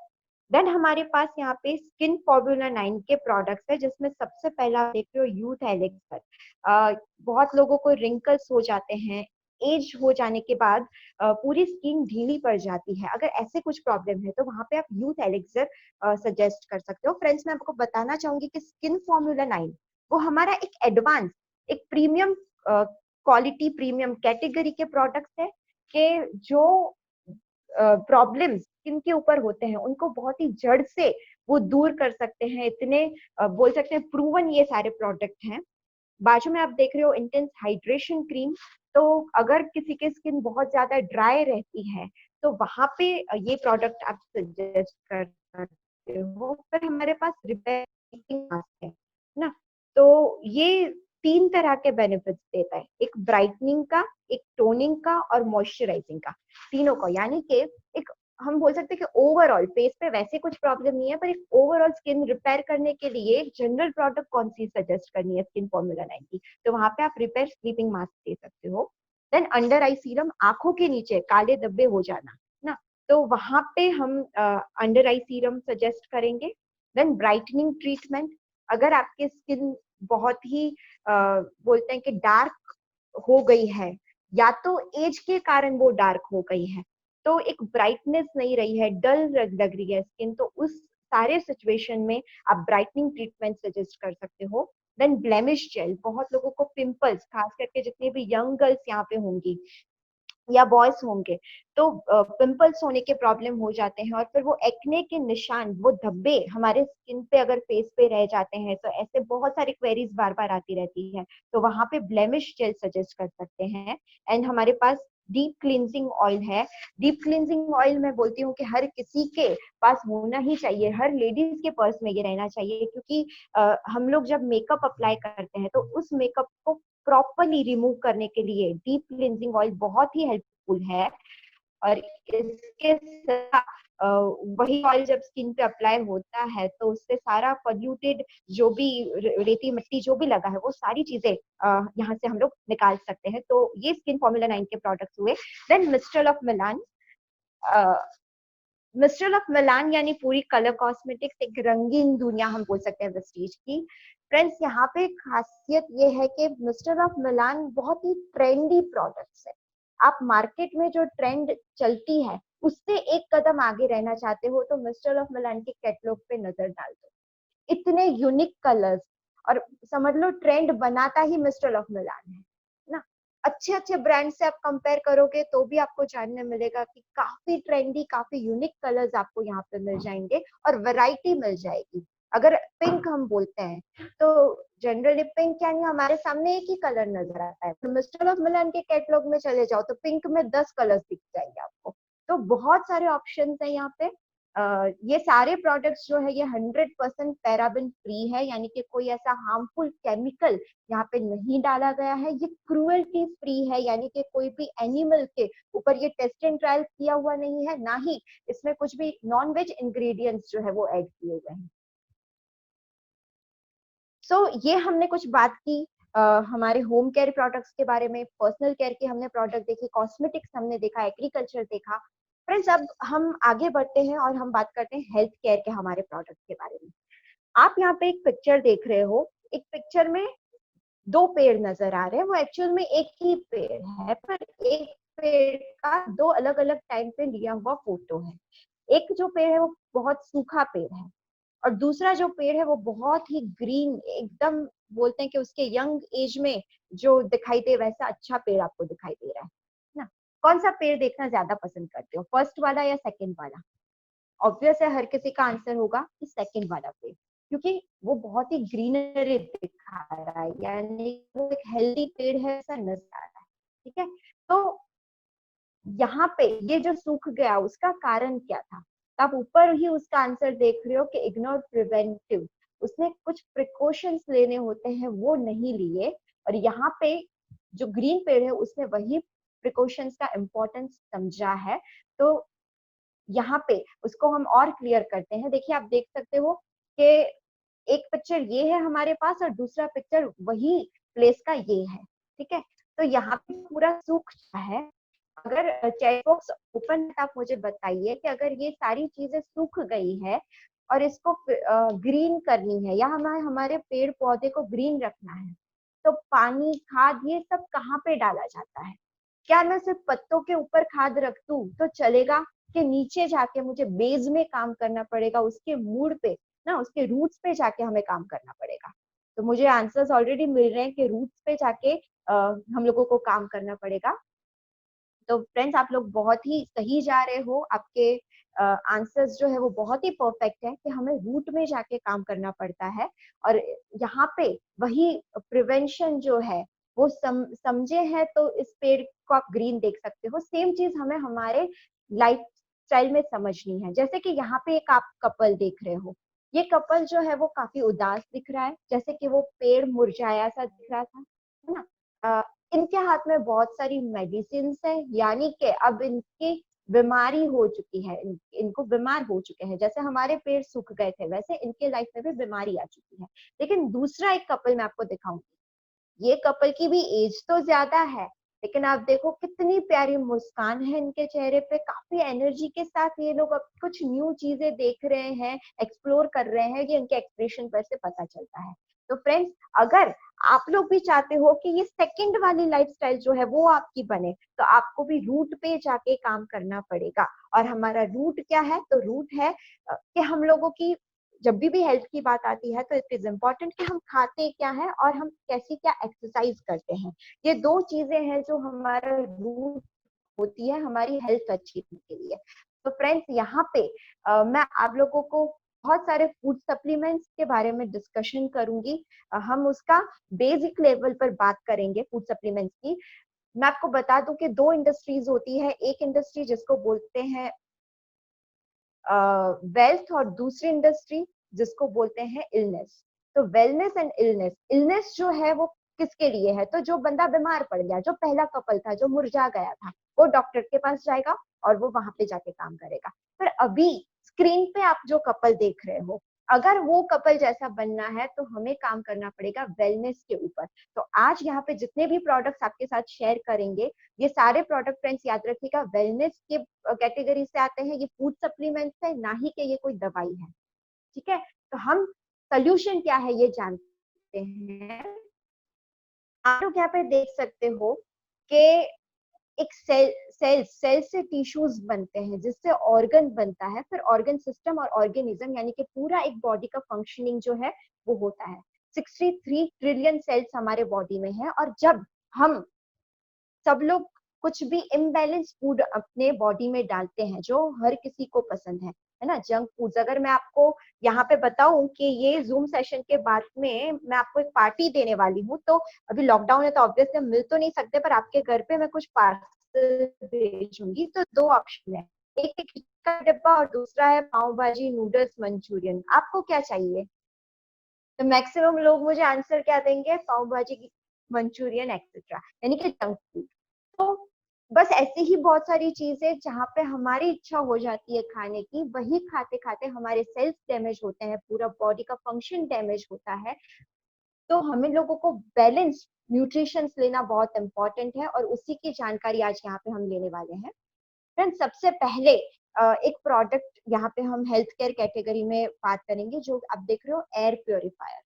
देन हमारे पास यहाँ पे स्किन फॉर्मूला 9 के प्रोडक्ट्स है, जिसमें सबसे पहला देख रहे हो यूथ एलिक्सर। बहुत लोगों को रिंकल्स हो जाते हैं, एज हो जाने के बाद पूरी स्किन ढीली पड़ जाती है। अगर ऐसे कुछ प्रॉब्लम है तो वहां पे आप यूथ एलिक्सर सजेस्ट कर सकते हो। फ्रेंड्स मैं आपको बताना चाहूंगी कि स्किन फॉर्मूला 9 वो हमारा एक एडवांस, एक प्रीमियम क्वालिटी, प्रीमियम कैटेगरी के प्रोडक्ट्स है, कि जो प्रॉब्लम्स स्किन के ऊपर होते हैं उनको बहुत ही जड़ से वो दूर कर सकते हैं। इतने बोल सकते हैं प्रूवन ये सारे प्रोडक्ट हैं। बाजू में आप देख रहे हो इंटेंस हाइड्रेशन क्रीम। तो अगर किसी की स्किन बहुत ज्यादा ड्राई रहती है तो वहां पे ये प्रोडक्ट आप सजेस्ट कर सकते हो। फिर हमारे पास रिपेयरिंग मास्क है ना, तो ये 3 तरह के बेनिफिट्स देता है, एक ब्राइटनिंग का, एक टोनिंग का और मॉइस्चराइजिंग का, तीनों का। यानी कि एक हम बोल सकते हैं कि ओवरऑल फेस पे वैसे कुछ प्रॉब्लम नहीं है, पर एक ओवरऑल स्किन रिपेयर करने के लिए जनरल प्रोडक्ट कौन सी सजेस्ट करनी है स्किन फॉर्मूला 9 की, तो वहां पे आप रिपेयर स्लीपिंग मास्क दे सकते हो। देन अंडर आई सीरम, आंखों के नीचे काले धब्बे हो जाना ना, तो वहां पे हम अंडर आई सीरम सजेस्ट करेंगे। देन ब्राइटनिंग ट्रीटमेंट, अगर आपकी स्किन बहुत ही बोलते हैं कि डार्क हो गई है, या तो एज के कारण वो डार्क हो गई है, तो एक ब्राइटनेस नहीं रही है, डल लग रही है स्किन, तो उस सारे सिचुएशन में आप ब्राइटनिंग ट्रीटमेंट सजेस्ट कर सकते हो। देन ब्लेमिश जेल, बहुत लोगों को पिंपल्स, खास करके जितने भी यंग गर्ल्स यहाँ पे होंगी या बॉयज होंगे, तो पिंपल्स होने के प्रॉब्लम हो जाते हैं, और फिर वो एक्ने के निशान, वो धब्बे हमारे स्किन पे अगर फेस पे रह जाते हैं, तो ऐसे बहुत सारी क्वेरीज बार बार आती रहती है, तो वहां पे ब्लेमिश जेल सजेस्ट कर सकते हैं। एंड हमारे पास डीप क्लींजिंग ऑयल है। डीप क्लींजिंग ऑयल मैं बोलती हूँ कि हर किसी के पास होना ही चाहिए, हर लेडीज के पर्स में ये रहना चाहिए, क्योंकि हम लोग जब मेकअप अप्लाई करते हैं तो उस मेकअप को प्रॉपरली रिमूव करने के लिए डीप क्लींजिंग ऑयल बहुत ही हेल्पफुल है। और इसके साथ वही ऑयल जब स्किन पे अप्लाई होता है तो उससे सारा पोल्यूटेड जो भी रेती मिट्टी जो भी लगा है, वो सारी चीजें यहाँ से हम लोग निकाल सकते हैं। तो ये स्किन फॉर्मूला 9 के प्रोडक्ट्स हुए। Then Mistral of Milan, Mistral of Milan यानी पूरी कलर कॉस्मेटिक्स, एक रंगीन दुनिया हम बोल सकते हैं वेस्टीज की। फ्रेंड्स, यहाँ पे खासियत ये है कि मिस्ट्रल ऑफ मिलान बहुत ही ट्रेंडी प्रोडक्ट्स है। आप मार्केट में जो ट्रेंड चलती है उससे एक कदम आगे रहना चाहते हो तो मिस्ट्रल ऑफ मिलान के कैटलॉग पे नजर डाल दो। इतने यूनिक कलर्स, और समझ लो ट्रेंड बनाता ही मिस्ट्रल ऑफ मिलान है ना। अच्छे अच्छे ब्रांड से आप कंपेयर करोगे तो भी आपको जानने मिलेगा कि काफी ट्रेंडी, काफी यूनिक कलर्स आपको यहाँ पे मिल जाएंगे और वैरायटी मिल जाएगी। अगर पिंक हम बोलते हैं तो जनरली पिंक यानी हमारे सामने एक ही कलर नजर आता है, तो मिस्टर ऑफ मिलान के कैटलॉग में चले जाओ तो पिंक में 10 कलर्स दिख जाएंगे आपको। तो बहुत सारे ऑप्शंस हैं यहाँ पे। ये सारे प्रोडक्ट्स जो है ये 100% पैराबेन फ्री है, यानी कि कोई ऐसा हार्मफुल केमिकल यहाँ पे नहीं डाला गया है। ये क्रूएल्टी फ्री है, यानी कि कोई भी एनिमल के ऊपर ये टेस्ट एंड ट्रायल किया हुआ नहीं है, ना ही इसमें कुछ भी नॉन वेज इंग्रेडिएंट्स जो है वो ऐड किए गए हैं। ये हमने कुछ बात की हमारे होम केयर प्रोडक्ट्स के बारे में, पर्सनल केयर के हमने प्रोडक्ट देखे, कॉस्मेटिक्स हमने देखा, एग्रीकल्चर देखा। फ्रेंड्स, अब हम आगे बढ़ते हैं और हम बात करते हैं हेल्थ केयर के हमारे प्रोडक्ट के बारे में। आप यहाँ पे एक पिक्चर देख रहे हो, एक पिक्चर में दो पेड़ नजर आ रहे हैं, वो एक्चुअल में एक ही पेड़ है, पर एक पेड़ का दो अलग अलग टाइम पे लिया हुआ फोटो है। एक जो पेड़ है वो बहुत सूखा पेड़ है, और दूसरा जो पेड़ है वो बहुत ही ग्रीन, एकदम बोलते हैं कि उसके यंग एज में जो दिखाई दे वैसा अच्छा पेड़ आपको दिखाई दे रहा है ना। कौन सा पेड़ देखना ज्यादा पसंद करते हो, फर्स्ट वाला या सेकंड वाला? ऑब्वियस है, हर किसी का आंसर होगा कि सेकंड वाला पेड़, क्योंकि वो बहुत ही ग्रीनरी दिखा रहा है, यानी वो एक हेल्दी पेड़ है ऐसा नजर आ रहा है। ठीक है, तो यहाँ पे ये जो सूख गया उसका कारण क्या था? तो आप ऊपर ही उसका आंसर देख रहे हो कि इग्नोर प्रिवेंटिव, उसने कुछ प्रिकॉशंस लेने होते हैं वो नहीं लिए, और यहाँ पे जो ग्रीन पेड़ है उसने वही प्रिकॉशंस का इम्पोर्टेंस समझा है। तो यहाँ पे उसको हम और क्लियर करते हैं। देखिए, आप देख सकते हो कि एक पिक्चर ये है हमारे पास और दूसरा पिक्चर वही प्लेस का ये है। ठीक है, तो यहाँ पे पूरा सूख चुका है। अगर चैट बॉक्स ओपन, आप मुझे बताइए कि अगर ये सारी चीजें सूख गई है और इसको ग्रीन करनी है, या हमें हमारे पेड़ पौधे को ग्रीन रखना है, तो पानी, खाद, ये सब कहाँ पे डाला जाता है? क्या मैं सिर्फ पत्तों के ऊपर खाद रख दूं तो चलेगा, कि नीचे जाके मुझे बेस में काम करना पड़ेगा, उसके मूड पे ना, उसके रूट्स पे जाके हमें काम करना पड़ेगा? तो मुझे आंसर्स ऑलरेडी मिल रहे हैं कि रूट्स पे जाके हम लोगों को काम करना पड़ेगा। तो फ्रेंड्स, आप लोग बहुत ही सही जा रहे हो, आपके आंसर्स जो है वो बहुत ही परफेक्ट है कि हमें रूट में जाके काम करना पड़ता है। और यहाँ पे वही प्रिवेंशन जो है वो समझे हैं, तो इस पेड़ को आप ग्रीन देख सकते हो। सेम चीज हमें हमारे लाइफ स्टाइल में समझनी है। जैसे कि यहाँ पे एक आप कपल देख रहे हो, ये कपल जो है वो काफी उदास दिख रहा है, जैसे कि वो पेड़ मुरझाया सा दिख रहा था, है ना। इनके हाथ में बहुत सारी मेडिसिन है, यानी कि अब इनकी बीमारी हो चुकी है, इनको बीमार हो चुके हैं। जैसे हमारे पेड़ सूख गए थे वैसे इनके लाइफ में भी बीमारी आ चुकी है। लेकिन दूसरा एक कपल मैं आपको दिखाऊंगी, ये कपल की भी एज तो ज्यादा है, लेकिन आप देखो कितनी प्यारी मुस्कान है इनके चेहरे पे, काफी एनर्जी के साथ ये लोग अब कुछ न्यू चीजें देख रहे हैं, एक्सप्लोर कर रहे हैं, ये इनके एक्सप्रेशन पर से पता चलता है। तो फ्रेंड्स, अगर आप लोग भी चाहते हो कि ये सेकंड वाली लाइफस्टाइल जो है वो आपकी बने, तो आपको भी रूट पे जाके काम करना पड़ेगा। और हमारा रूट क्या है? तो रूट है कि हम लोगों की जब भी हेल्थ की बात आती है तो इट इज इम्पोर्टेंट कि हम खाते क्या है और हम कैसी क्या एक्सरसाइज करते हैं। ये दो चीजें हैं जो हमारा रूट होती है हमारी हेल्थ अच्छी के लिए। तो फ्रेंड्स, यहाँ पे मैं आप लोगों को बहुत सारे फूड सप्लीमेंट्स के बारे में डिस्कशन करूंगी। हम उसका बेसिक लेवल पर बात करेंगे फूड सप्लीमेंट्स की। मैं आपको बता दूं कि दो इंडस्ट्रीज होती है, एक इंडस्ट्री जिसको बोलते हैं वेल्थ और दूसरी इंडस्ट्री जिसको बोलते हैं इलनेस। तो वेलनेस एंड इलनेस, इलनेस जो है वो किसके लिए है? तो जो बंदा बीमार पड़ गया, जो पहला कपल था जो मुरझा गया था, वो डॉक्टर के पास जाएगा और वो वहां पे जाके काम करेगा। पर अभी स्क्रीन पे आप जो कपल देख रहे हो, अगर वो कपल जैसा बनना है तो हमें काम करना पड़ेगा वेलनेस के ऊपर। तो आज यहाँ पे जितने भी प्रोडक्ट्स आपके साथ शेयर करेंगे, ये सारे प्रोडक्ट फ्रेंड्स याद रखिएगा वेलनेस के कैटेगरी से आते हैं। ये फूड सप्लीमेंट्स है, ना ही कि ये कोई दवाई है। ठीक है, तो हम सोल्यूशन क्या है ये जानते हैं। आप लोग यहाँ पे देख सकते हो कि एक सेल से टिश्यूज बनते हैं जिससे ऑर्गन बनता है, फिर ऑर्गन सिस्टम और ऑर्गेनिज्म यानी कि पूरा एक बॉडी का फंक्शनिंग जो है वो होता है। 63 ट्रिलियन सेल्स हमारे बॉडी में है, और जब हम सब लोग कुछ भी इम्बैलेंस फूड अपने बॉडी में डालते हैं जो हर किसी को पसंद है ना, जंक फूड्स। अगर मैं आपको यहाँ पे बताऊं कि ये जूम सेशन के बाद में मैं आपको एक पार्टी देने वाली हूँ, तो अभी लॉकडाउन है तो ऑब्वियसली हम मिल तो नहीं सकते, पर आपके घर पे मैं कुछ पार्सल भेजूंगी। तो दो ऑप्शन है, एक है खिचड़ी का डिब्बा और दूसरा है पाव भाजी नूडल्स मंचूरियन। आपको क्या चाहिए? तो मैक्सिमम लोग मुझे आंसर क्या देंगे? पाव भाजी, मंचूरियन एक्सेट्रा, यानी कि जंक फूड। तो बस ऐसे ही बहुत सारी चीजें जहाँ पे हमारी इच्छा हो जाती है खाने की, वही खाते खाते हमारे सेल्स डैमेज होते हैं, पूरा बॉडी का फंक्शन डैमेज होता है। तो हमें लोगों को बैलेंस न्यूट्रिशन लेना बहुत इंपॉर्टेंट है, और उसी की जानकारी आज यहाँ पे हम लेने वाले हैं। फ्रेंड्स, सबसे पहले एक प्रोडक्ट यहाँ पे हम हेल्थ केयर कैटेगरी में बात करेंगे, जो आप देख रहे हो एयर प्योरीफायर।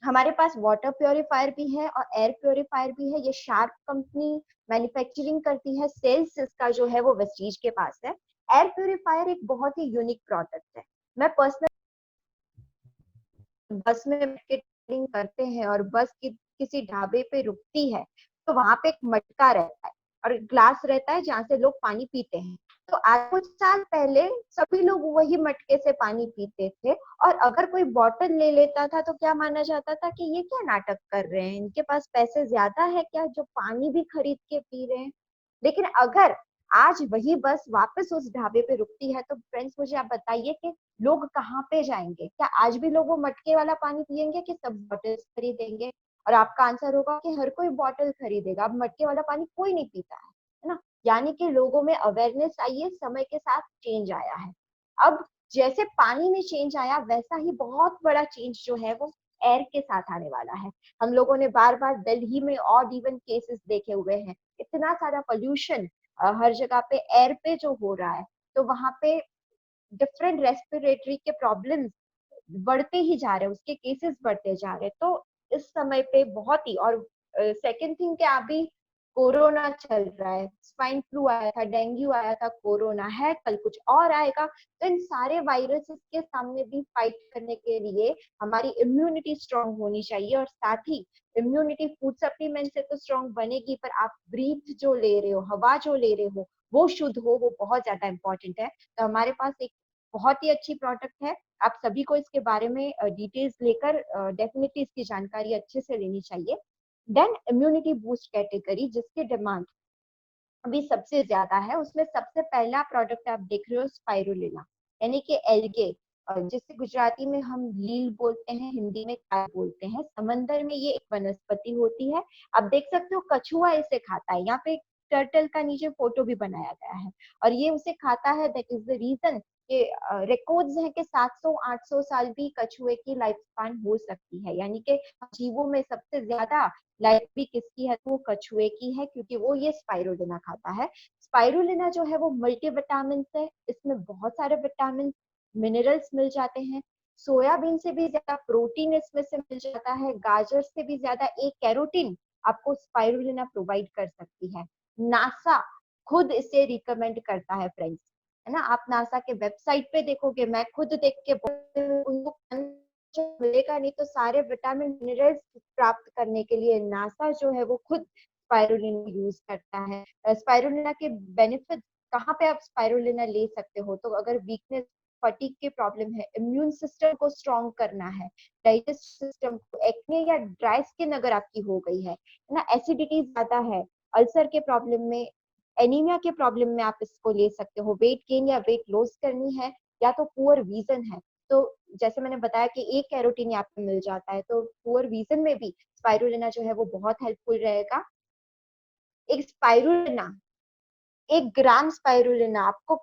हमारे पास वाटर प्योरीफायर भी है और एयर प्योरीफायर भी है। ये शार्प कंपनी मैन्युफैक्चरिंग करती है, सेल्स इसका जो है वो वेस्टीज के पास है। एयर प्योरीफायर एक बहुत ही यूनिक प्रोडक्ट है। मैं पर्सनल बस में मार्केटिंग करते हैं और बस किसी ढाबे पे रुकती है, तो वहां पे एक मटका रहता है और ग्लास रहता है जहाँ से लोग पानी पीते हैं। तो आज कुछ साल पहले सभी लोग वही मटके से पानी पीते थे, और अगर कोई बॉटल ले लेता था तो क्या माना जाता था कि ये क्या नाटक कर रहे हैं, इनके पास पैसे ज्यादा है क्या जो पानी भी खरीद के पी रहे हैं। लेकिन अगर आज वही बस वापस उस ढाबे पे रुकती है, तो फ्रेंड्स मुझे आप बताइए कि लोग कहाँ पे जाएंगे? क्या आज भी लोग वो मटके वाला पानी पियेंगे कि सब बॉटल्स खरीदेंगे? और आपका आंसर होगा कि हर कोई बॉटल खरीदेगा, अब मटके वाला पानी कोई नहीं पीता है ना। यानी कि लोगों में अवेयरनेस आई है, समय के साथ चेंज आया है। अब जैसे पानी में चेंज आया, वैसा ही बहुत बड़ा चेंज जो है वो एयर के साथ आने वाला है। हम लोगों ने बार बार दिल्ली में ऑड इवन केसेस देखे हुए हैं, इतना सारा पोल्यूशन हर जगह पे एयर पे जो हो रहा है, तो वहां पे डिफरेंट रेस्पिरेटरी के प्रॉब्लम्स बढ़ते ही जा रहे हैं, उसके केसेस बढ़ते जा रहे हैं। तो इस समय पे बहुत ही, और सेकेंड थिंग क्या, अभी कोरोना चल रहा है, स्वाइन फ्लू आया था, डेंगू आया था, कोरोना है, कल कुछ और आएगा। तो इन सारे वायरसेस के सामने भी फाइट करने के लिए हमारी इम्यूनिटी स्ट्रांग होनी चाहिए, और साथ ही इम्यूनिटी फूड सप्लीमेंट से तो स्ट्रांग बनेगी, पर आप ब्रीथ जो ले रहे हो, हवा जो ले रहे हो, वो शुद्ध हो, वो बहुत ज्यादा इंपॉर्टेंट है। तो हमारे पास एक बहुत ही अच्छी प्रोडक्ट है, आप सभी को इसके बारे में डिटेल्स लेकर डेफिनेटली इसकी जानकारी अच्छे से लेनी चाहिए। देन इम्यूनिटी बूस्ट कैटेगरी, जिसकी डिमांड अभी सबसे ज्यादा है, उसमें सबसे पहला प्रोडक्ट आप देख रहे हो स्पाइरुलिना, यानी कि एल्गे, जिसे गुजराती में हम लील बोलते हैं, हिंदी में काय बोलते हैं। समंदर में ये एक वनस्पति होती है। आप देख सकते हो कछुआ इसे खाता है, यहाँ पे टर्टल का नीचे फोटो भी बनाया गया है, और ये उसे खाता है। दैट इज द रीजन ये रिकॉर्ड्स हैं कि 700-800 साल भी कछुए की लाइफ स्पैन हो सकती है, यानी कि जीवों में सबसे ज्यादा लाइफ भी किसकी है, तो वो कछुए की है, क्योंकि वो ये स्पाइरुलिना खाता है। स्पाइरुलिना जो है वो मल्टीविटामिन है, इसमें बहुत सारे विटामिन मिनरल्स मिल जाते हैं। सोयाबीन से भी ज्यादा प्रोटीन इसमें से मिल जाता है, गाजर से भी ज्यादा एक कैरोटीन आपको स्पाइरुलिना प्रोवाइड कर सकती है। नासा खुद इसे रिकमेंड करता है फ्रेंड्स, है ना। आप नासा के वेबसाइट पे देखोगे, मैं खुद देख के उनको मिलेगा नहीं, तो सारे विटामिन मिनरल्स प्राप्त करने के लिए नासा जो है वो खुद स्पाइरुलिना यूज करता है। स्पाइरुलिना के बेनिफिट कहाँ पे आप स्पाइरुलिना ले सकते हो, तो अगर वीकनेस फटीग की प्रॉब्लम है, इम्यून सिस्टम को स्ट्रॉन्ग करना है, डाइजेस्ट सिस्टम को, एक्ने या ड्राई स्किन अगर आपकी हो गई है ना, एसिडिटी ज्यादा है, अल्सर के प्रॉब्लम में, एनीमिया के प्रॉब्लम में आप इसको ले सकते हो, वेट गेन या वेट लॉस करनी है, या तो पुअर विजन है, तो जैसे मैंने बताया कि एक कैरोटीन यहाँ पे मिल जाता है, तो पुअर विजन में भी स्पाइरुलिना जो है वो बहुत हेल्पफुल रहेगा। एक स्पाइरुलिना 1 ग्राम स्पाइरुलिना आपको,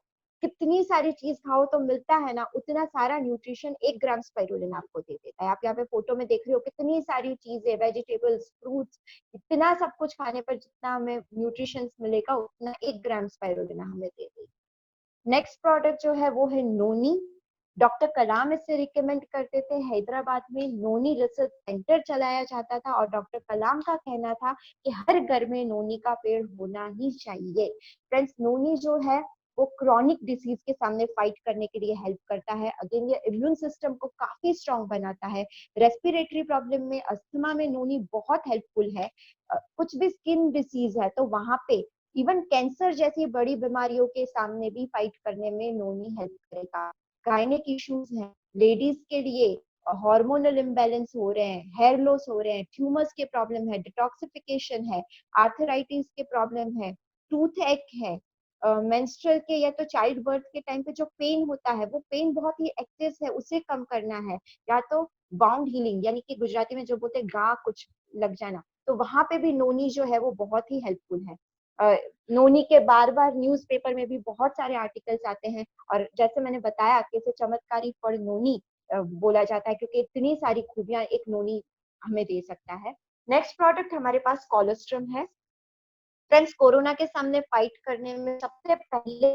कितनी सारी चीज खाओ तो मिलता है ना, उतना सारा न्यूट्रिशन 1 ग्राम स्पाइरुलिना आपको दे देता है। आप यहाँ पे फोटो में देख रहे हो कितनी सारी चीजें, वेजिटेबल्स, फ्रूट्स, इतना सब कुछ खाने पर जितना हमें न्यूट्रिशन मिलेगा उतना 1 ग्राम स्पाइरुलिना हमें दे देगा। नेक्स्ट प्रोडक्ट जो है वो है नोनी। डॉक्टर कलाम इसे रिकमेंड करते थे। हैदराबाद में नोनी रिसर्च सेंटर चलाया जाता था और डॉक्टर कलाम का कहना था कि हर घर में नोनी का पेड़ होना ही चाहिए। फ्रेंड्स, नोनी जो है वो क्रॉनिक डिसीज के सामने फाइट करने के लिए हेल्प करता है। अगेन ये इम्यून सिस्टम को काफी स्ट्रांग बनाता है। रेस्पिरेटरी प्रॉब्लम में, अस्थमा में नोनी बहुत हेल्पफुल है। कुछ भी स्किन डिसीज है तो वहां पे, इवन कैंसर जैसी बड़ी बीमारियों के सामने भी फाइट करने में नोनी हेल्प करेगा। गायनिक इश्यूज हैं लेडीज के लिए, हार्मोनल इम्बैलेंस हो रहे हैं, हेयर लॉस हो रहे हैं, ट्यूमर्स के प्रॉब्लम है, डिटॉक्सिफिकेशन है, आर्थराइटिस के प्रॉब्लम है, टूथ एक है, मेंस्ट्रुअल के या तो चाइल्ड बर्थ के टाइम पे जो पेन होता है, वो पेन बहुत ही एक्सेस है, उसे कम करना है, या तो बाउंड हीलिंग, यानी कि गुजराती में जो बोलते हैं गा कुछ लग जाना, तो वहां पे भी नोनी जो है वो बहुत ही हेल्पफुल है। नोनी के बार बार न्यूज़पेपर में भी बहुत सारे आर्टिकल्स आते हैं, और जैसे मैंने बताया कि इसे चमत्कारी फल नोनी बोला जाता है, क्योंकि इतनी सारी खूबियां एक नोनी हमें दे सकता है। नेक्स्ट प्रोडक्ट हमारे पास कोलोस्ट्रम है। फ्रेंड्स, कोरोना के सामने फाइट करने में सबसे पहले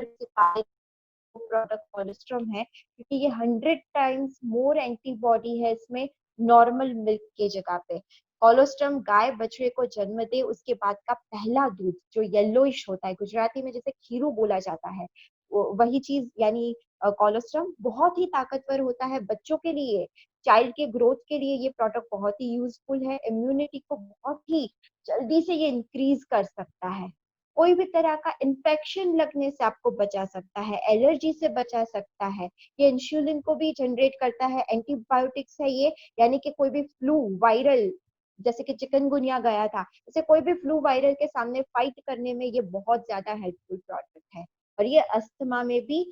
प्रोडक्ट कोलेस्ट्रॉम है, क्योंकि ये 100 टाइम्स मोर एंटीबॉडी है इसमें नॉर्मल मिल्क के जगह पे। कोलेस्ट्रॉम गाय बछड़े को जन्म दे उसके बाद का पहला दूध जो येलोइश होता है, गुजराती में जैसे खीरू बोला जाता है, वही चीज, यानी कोलेस्ट्रॉम बहुत ही ताकतवर होता है बच्चों के लिए। चाइल्ड के ग्रोथ के लिए ये प्रोडक्ट बहुत ही यूजफुल है। इम्यूनिटी को बहुत ही जल्दी से ये इंक्रीज कर सकता है। कोई भी तरह का इन्फेक्शन लगने से आपको बचा सकता है, एलर्जी से बचा सकता है। ये इंसुलिन को भी जनरेट करता है, एंटीबायोटिक्स है ये, यानी कि कोई भी फ्लू वायरल, जैसे कि चिकनगुनिया गया था, इसे कोई भी फ्लू वायरल के सामने फाइट करने में ये बहुत ज्यादा हेल्पफुल प्रोडक्ट है, और ये अस्थमा में भी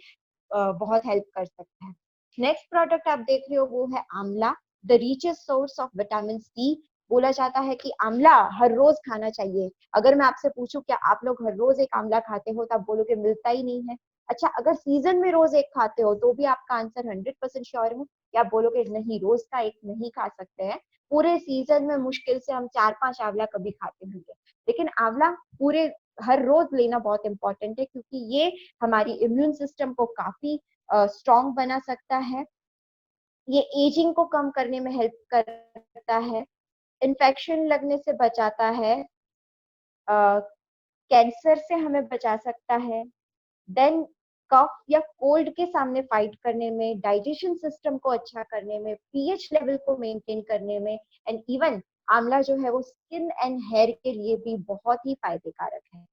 बहुत हेल्प कर सकता है। नेक्स्ट प्रोडक्ट आप देख रहे हो वो है आंवला, the richest source of vitamin C. बोला जाता है कि आंवला हर रोज खाना चाहिए। अगर मैं आपसे पूछूं क्या आप लोग हर रोज एक आंवला खाते हो, तो आप बोलोगे मिलता ही नहीं है। अच्छा, अगर सीजन में रोज एक खाते हो तो भी आपका आंसर 100% श्योर है, या आप बोलोगे नहीं रोज का एक नहीं खा सकते हैं, पूरे सीजन में मुश्किल से हम 4-5 आंवला कभी खाते होंगे, लेकिन आंवला पूरे हर रोज लेना बहुत इंपॉर्टेंट है, क्योंकि ये हमारी इम्यून सिस्टम को काफी स्ट्रॉन्ग बना सकता है। ये एजिंग को कम करने में हेल्प करता है, इन्फेक्शन लगने से बचाता है, कैंसर से हमें बचा सकता है, देन कफ या कोल्ड के सामने फाइट करने में, डाइजेशन सिस्टम को अच्छा करने में, पीएच लेवल को मेंटेन करने में, एंड इवन आंवला जो है वो स्किन एंड हेयर के लिए भी बहुत ही फायदेकारक है।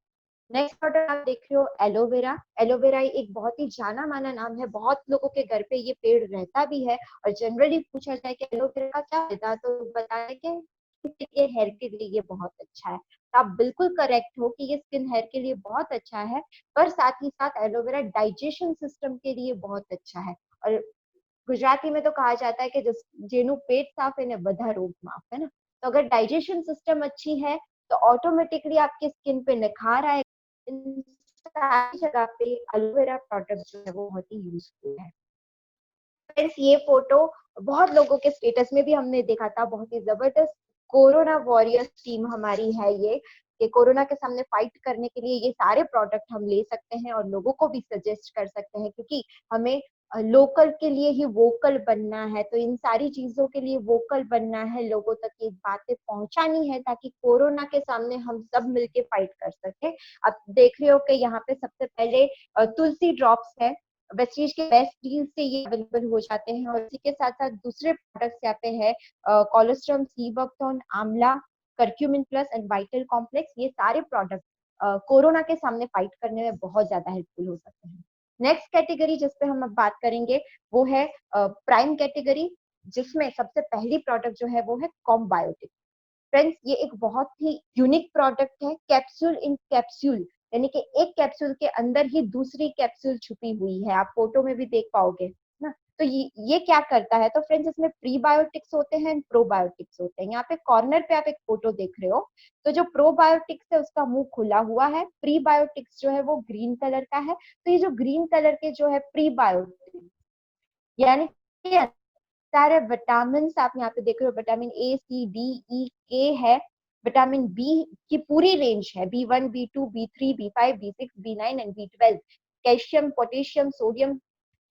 नेक्स्ट प्रोडक्ट आप देख रहे हो एलोवेरा। एलोवेरा एक बहुत ही जाना माना नाम है, बहुत लोगों के घर पे ये पेड़ रहता भी है, और जनरली पूछा जाए कि एलोवेरा का क्या फायदा, तो बताया कि ये हेयर के लिए ये बहुत अच्छा है। तो आप बिल्कुल करेक्ट हो कि ये स्किन हेयर के लिए बहुत अच्छा है, पर साथ ही साथ एलोवेरा डाइजेशन सिस्टम के लिए बहुत अच्छा है। और गुजराती में तो कहा जाता है कि जेनु पेट साफ है ने बधा रोग माफ, है ना। तो अगर डाइजेशन सिस्टम अच्छी है तो ऑटोमेटिकली आपकी स्किन पे निखार आएगा, सारी जगह पे एलोवेरा प्रोडक्ट जो है वो बहुत ही यूजफुल है। फ्रेंड्स, ये फोटो बहुत लोगों के स्टेटस में भी हमने देखा था, बहुत ही जबरदस्त कोरोना वॉरियर्स टीम हमारी है ये, कि कोरोना के सामने फाइट करने के लिए ये सारे प्रोडक्ट हम ले सकते हैं और लोगों को भी सजेस्ट कर सकते हैं, क्योंकि हमें लोकल के लिए ही वोकल बनना है। तो इन सारी चीजों के लिए वोकल बनना है, लोगों तक ये बातें पहुंचानी है, ताकि कोरोना के सामने हम सब मिलके फाइट कर सके। आप देख रहे हो कि यहाँ पे सबसे पहले तुलसी ड्रॉप्स है, वेस्टीज के बेस्ट डील से ये अवेलेबल हो जाते हैं। और इसी के साथ साथ दूसरे प्रोडक्ट्स यहाँ पे है कोलेस्ट्रॉम, सीबकथॉर्न, आंवला, curcumin plus and vital complex. ये सारे प्रोडक्ट कोरोना के सामने फाइट करने में बहुत ज्यादा हेल्पफुल हो सकते हैं। नेक्स्ट कैटेगरी जिस पे हम अब बात करेंगे वो है प्राइम कैटेगरी, जिसमें सबसे पहली प्रोडक्ट जो है वो है कॉम्बायोटिक। फ्रेंड्स, ये एक बहुत ही यूनिक प्रोडक्ट है, कैप्सूल इन कैप्सूल, यानी कि एक कैप्सूल के अंदर ही दूसरी कैप्सूल छुपी हुई है। आप फोटो में भी देख पाओगे ना। तो ये क्या करता है, तो फ्रेंड्स इसमें प्रीबायोटिक्स होते हैं, प्रोबायोटिक्स होते हैं। यहाँ पे कॉर्नर पे आप एक फोटो देख रहे हो, तो जो प्रोबायोटिक्स है उसका मुंह खुला हुआ है, प्रीबायोटिक्स जो है वो ग्रीन कलर का है। तो ये जो ग्रीन कलर के जो है प्रीबायोटिक्स, यानी कि सारे विटामिन आप यहाँ पे देख रहे हो, विटामिन ए, सी, डी, ई, के है, विटामिन बी की पूरी रेंज है, B1, B2, B3, B5, B6, B9 and B12, calcium, potassium, sodium.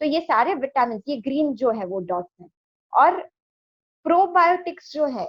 तो ये सारे विटामिन, ये ग्रीन जो है वो डॉट्स है। और प्रोबायोटिक्स जो है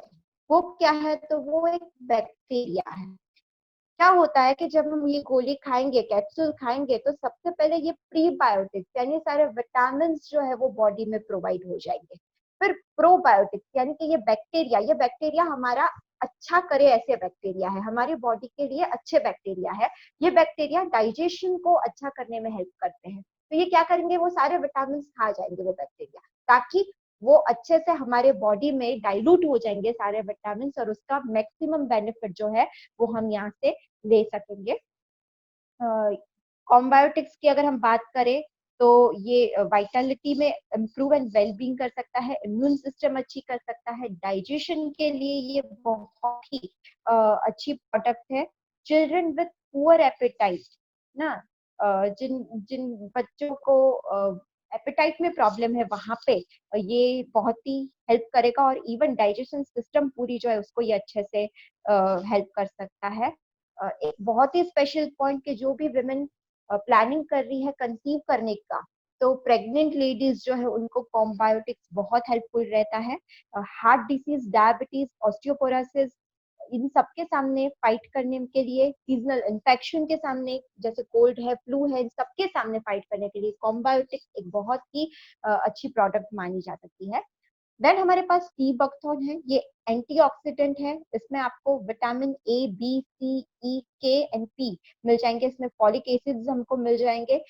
वो क्या है, तो वो एक बैक्टीरिया है। क्या होता है कि जब हम ये गोली खाएंगे, कैप्सूल खाएंगे, तो सबसे पहले ये प्रीबायोटिक्स यानी सारे विटामिन जो है वो बॉडी में प्रोवाइड हो जाएंगे। फिर प्रोबायोटिक्स यानी कि ये बैक्टीरिया हमारा अच्छा करे ऐसे बैक्टीरिया है, हमारी बॉडी के लिए अच्छे बैक्टीरिया है। ये बैक्टीरिया डाइजेशन को अच्छा करने में हेल्प करते हैं। तो ये क्या करेंगे, वो सारे विटामिन खा जाएंगे वो बैक्टीरिया, ताकि वो अच्छे से हमारे बॉडी में डाइल्यूट हो जाएंगे सारे विटामिन, और उसका मैक्सिमम बेनिफिट जो है वो हम यहाँ से ले सकेंगे। कॉम्बायोटिक्स की अगर हम बात करें तो ये वाइटलिटी में इम्प्रूव एंड वेलबींग कर सकता है, इम्यून सिस्टम अच्छी कर सकता है, डाइजेशन के लिए ये बहुत ही अच्छी प्रोडक्ट है। चिल्ड्रन विथ पुअर एपेटाइट ना, जिन जिन बच्चों को एपेटाइट में प्रॉब्लम है, वहां पे ये बहुत ही हेल्प करेगा। और इवन डाइजेशन सिस्टम पूरी जो है उसको ये अच्छे से हेल्प कर सकता है। एक बहुत ही स्पेशल पॉइंट कि जो भी विमेन प्लानिंग कर रही है कंसीव करने का, तो प्रेग्नेंट लेडीज जो है उनको कॉम्बायोटिक्स बहुत हेल्पफुल रहता है। हार्ट डिसीज, डायबिटीज, ऑस्टियोपोरोसिस, इन सबके सामने फाइट करने के लिए, सीजनल इन्फेक्शन के सामने जैसे कोल्ड है, फ्लू है, इन सबके सामने फाइट करने के लिए कॉम्बायोटिक्स एक बहुत ही अच्छी प्रोडक्ट मानी जा सकती है। देन हमारे पास सीबकथॉर्न है, ये एंटीऑक्सीडेंट है। इसमें आपको विटामिन ए, बी, सी, ई, के एंड पी मिल जाएंगे, इसमें फॉलिक एसिड्स हमको मिल जाएंगे।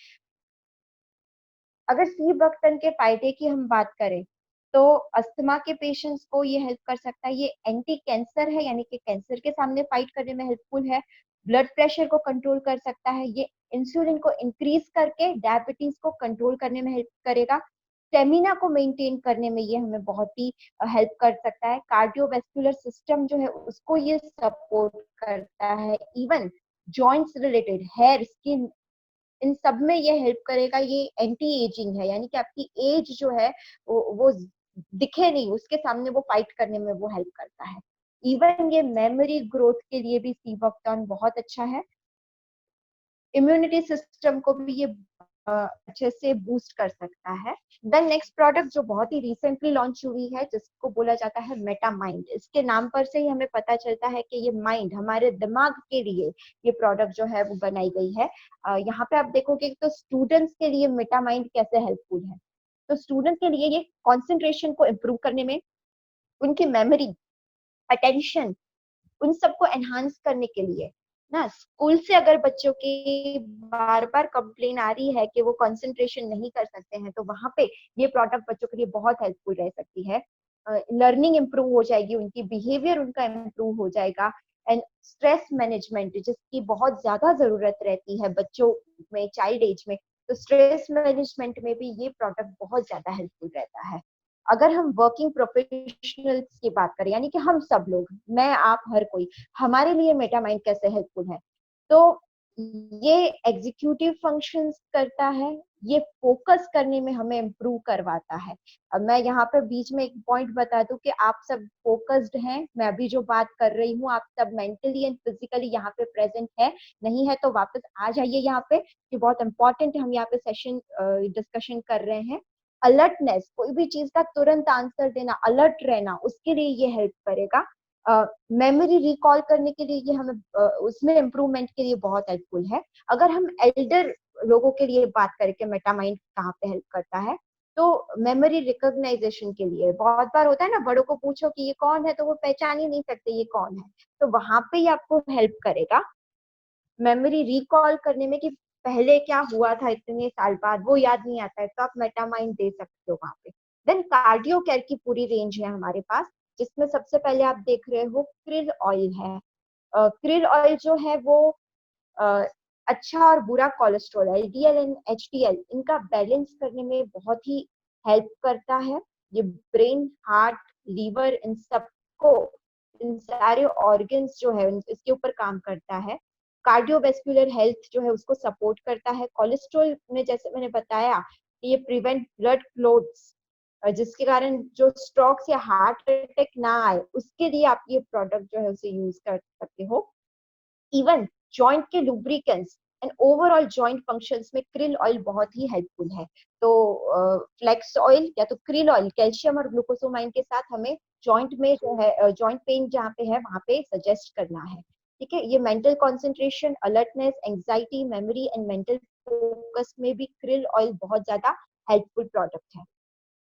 अगर सीबकथॉर्न के फायदे की हम बात करें तो अस्थमा के पेशेंट्स को ये हेल्प कर सकता है। ये एंटी कैंसर है, यानी कि कैंसर के सामने फाइट करने में हेल्पफुल है। ब्लड प्रेशर को कंट्रोल कर सकता है, ये इंसुलिन को इंक्रीज करके डायबिटीज को कंट्रोल करने में हेल्प करेगा। स्टेमिना को मेंटेन करने में ये हमें बहुत ही हेल्प कर सकता है। कार्डियोवैस्कुलर सिस्टम जो है उसको ये सपोर्ट करता है। Even joints related, hair, skin, इन सब में ये हेल्प करेगा। ये एंटी एजिंग है, यानी कि आपकी एज जो है वो दिखे नहीं, उसके सामने वो फाइट करने में वो हेल्प करता है। इवन ये मेमोरी ग्रोथ के लिए भी सीबकथॉर्न बहुत अच्छा है। इम्यूनिटी सिस्टम को भी ये अच्छे से बूस्ट कर सकता है। देन नेक्स्ट प्रोडक्ट जो बहुत ही रिसेंटली लॉन्च हुई है, जिसको बोला जाता है मेटामाइंड। इसके नाम पर से ही हमें पता चलता है कि ये माइंड, हमारे दिमाग के लिए ये प्रोडक्ट जो है वो बनाई गई है। यहाँ पे आप देखोगे तो स्टूडेंट्स के लिए मेटामाइंड कैसे हेल्पफुल है। तो स्टूडेंट के लिए ये कॉन्सेंट्रेशन को इम्प्रूव करने में, उनकी मेमोरी, अटेंशन, उन सबको एनहांस करने के लिए ना, स्कूल से अगर बच्चों की बार बार कंप्लेन आ रही है कि वो कंसंट्रेशन नहीं कर सकते हैं, तो वहां पे ये प्रोडक्ट बच्चों के लिए बहुत हेल्पफुल रह सकती है। लर्निंग इंप्रूव हो जाएगी, उनकी बिहेवियर उनका इंप्रूव हो जाएगा। एंड स्ट्रेस मैनेजमेंट जिसकी बहुत ज्यादा जरूरत रहती है बच्चों में, चाइल्ड एज में, तो स्ट्रेस मैनेजमेंट में भी ये प्रोडक्ट बहुत ज्यादा हेल्पफुल रहता है। अगर हम वर्किंग प्रोफेशनल्स की बात करें, यानी कि हम सब लोग, मैं, आप, हर कोई, हमारे लिए मेटामाइंड कैसे हेल्पफुल है, तो ये एग्जीक्यूटिव फंक्शंस करता है, ये फोकस करने में हमें इम्प्रूव करवाता है। अब मैं यहाँ पे बीच में एक पॉइंट बता दूं कि आप सब फोकस्ड हैं, मैं अभी जो बात कर रही हूँ आप सब मेंटली एंड फिजिकली यहाँ पे प्रेजेंट है, नहीं है तो वापस आ जाइए यहाँ पे, कि बहुत इंपॉर्टेंट है, हम यहाँ पे सेशन डिस्कशन कर रहे हैं। अलर्टनेस, कोई भी चीज का तुरंत आंसर देना, अलर्ट रहना, उसके लिए ये हेल्प करेगा। मेमोरी रिकॉल करने के लिए ये हमें उसमें इम्प्रूवमेंट के लिए बहुत हेल्पफुल है। अगर हम एल्डर लोगों के लिए बात करें कि मेटामाइंड कहाँ पे हेल्प करता है, तो मेमोरी रिकॉग्नाइजेशन के लिए बहुत बार होता है ना, बड़ों को पूछो कि ये कौन है तो वो पहचान ही नहीं सकते ये कौन है, तो वहां पे ही आपको हेल्प करेगा मेमोरी रिकॉल करने में, कि पहले क्या हुआ था इतने साल बाद, वो याद नहीं आता है तो आप मेटामाइंड दे सकते हो वहां पे। देन कार्डियो केयर की पूरी रेंज है हमारे पास, जिसमें सबसे पहले आप देख रहे हो क्रिल ऑयल है। क्रिल ऑयल जो है वो अ, अच्छा और बुरा कोलेस्ट्रॉल, एलडीएल एंड एचडीएल, इनका बैलेंस करने में बहुत ही हेल्प करता है। ये ब्रेन, हार्ट, लीवर, इन सबको, इन सारे ऑर्गन्स जो है इसके ऊपर काम करता है। कार्डियोवेस्कुलर हेल्थ जो है उसको सपोर्ट करता है। कोलेस्ट्रॉल में जैसे मैंने बताया कि ये प्रिवेंट ब्लड क्लॉट्स, जिसके कारण जो स्ट्रोक्स या हार्ट अटैक ना आए, उसके लिए आप ये प्रोडक्ट जो है उसे यूज कर सकते हो। इवन जॉइंट के lubricants and overall joint functions में क्रिल ऑयल बहुत ही हेल्पफुल है। तो फ्लेक्स ऑयल या तो क्रिल ऑयल कैल्शियम और ग्लूकोसामाइन के साथ हमें जॉइंट में जो है जॉइंट पेन जहाँ पे है वहां पे सजेस्ट करना है। ठीक है, ये mental concentration, alertness, anxiety, memory and mental focus में भी क्रिल ऑयल बहुत ज्यादा हेल्पफुल प्रोडक्ट है।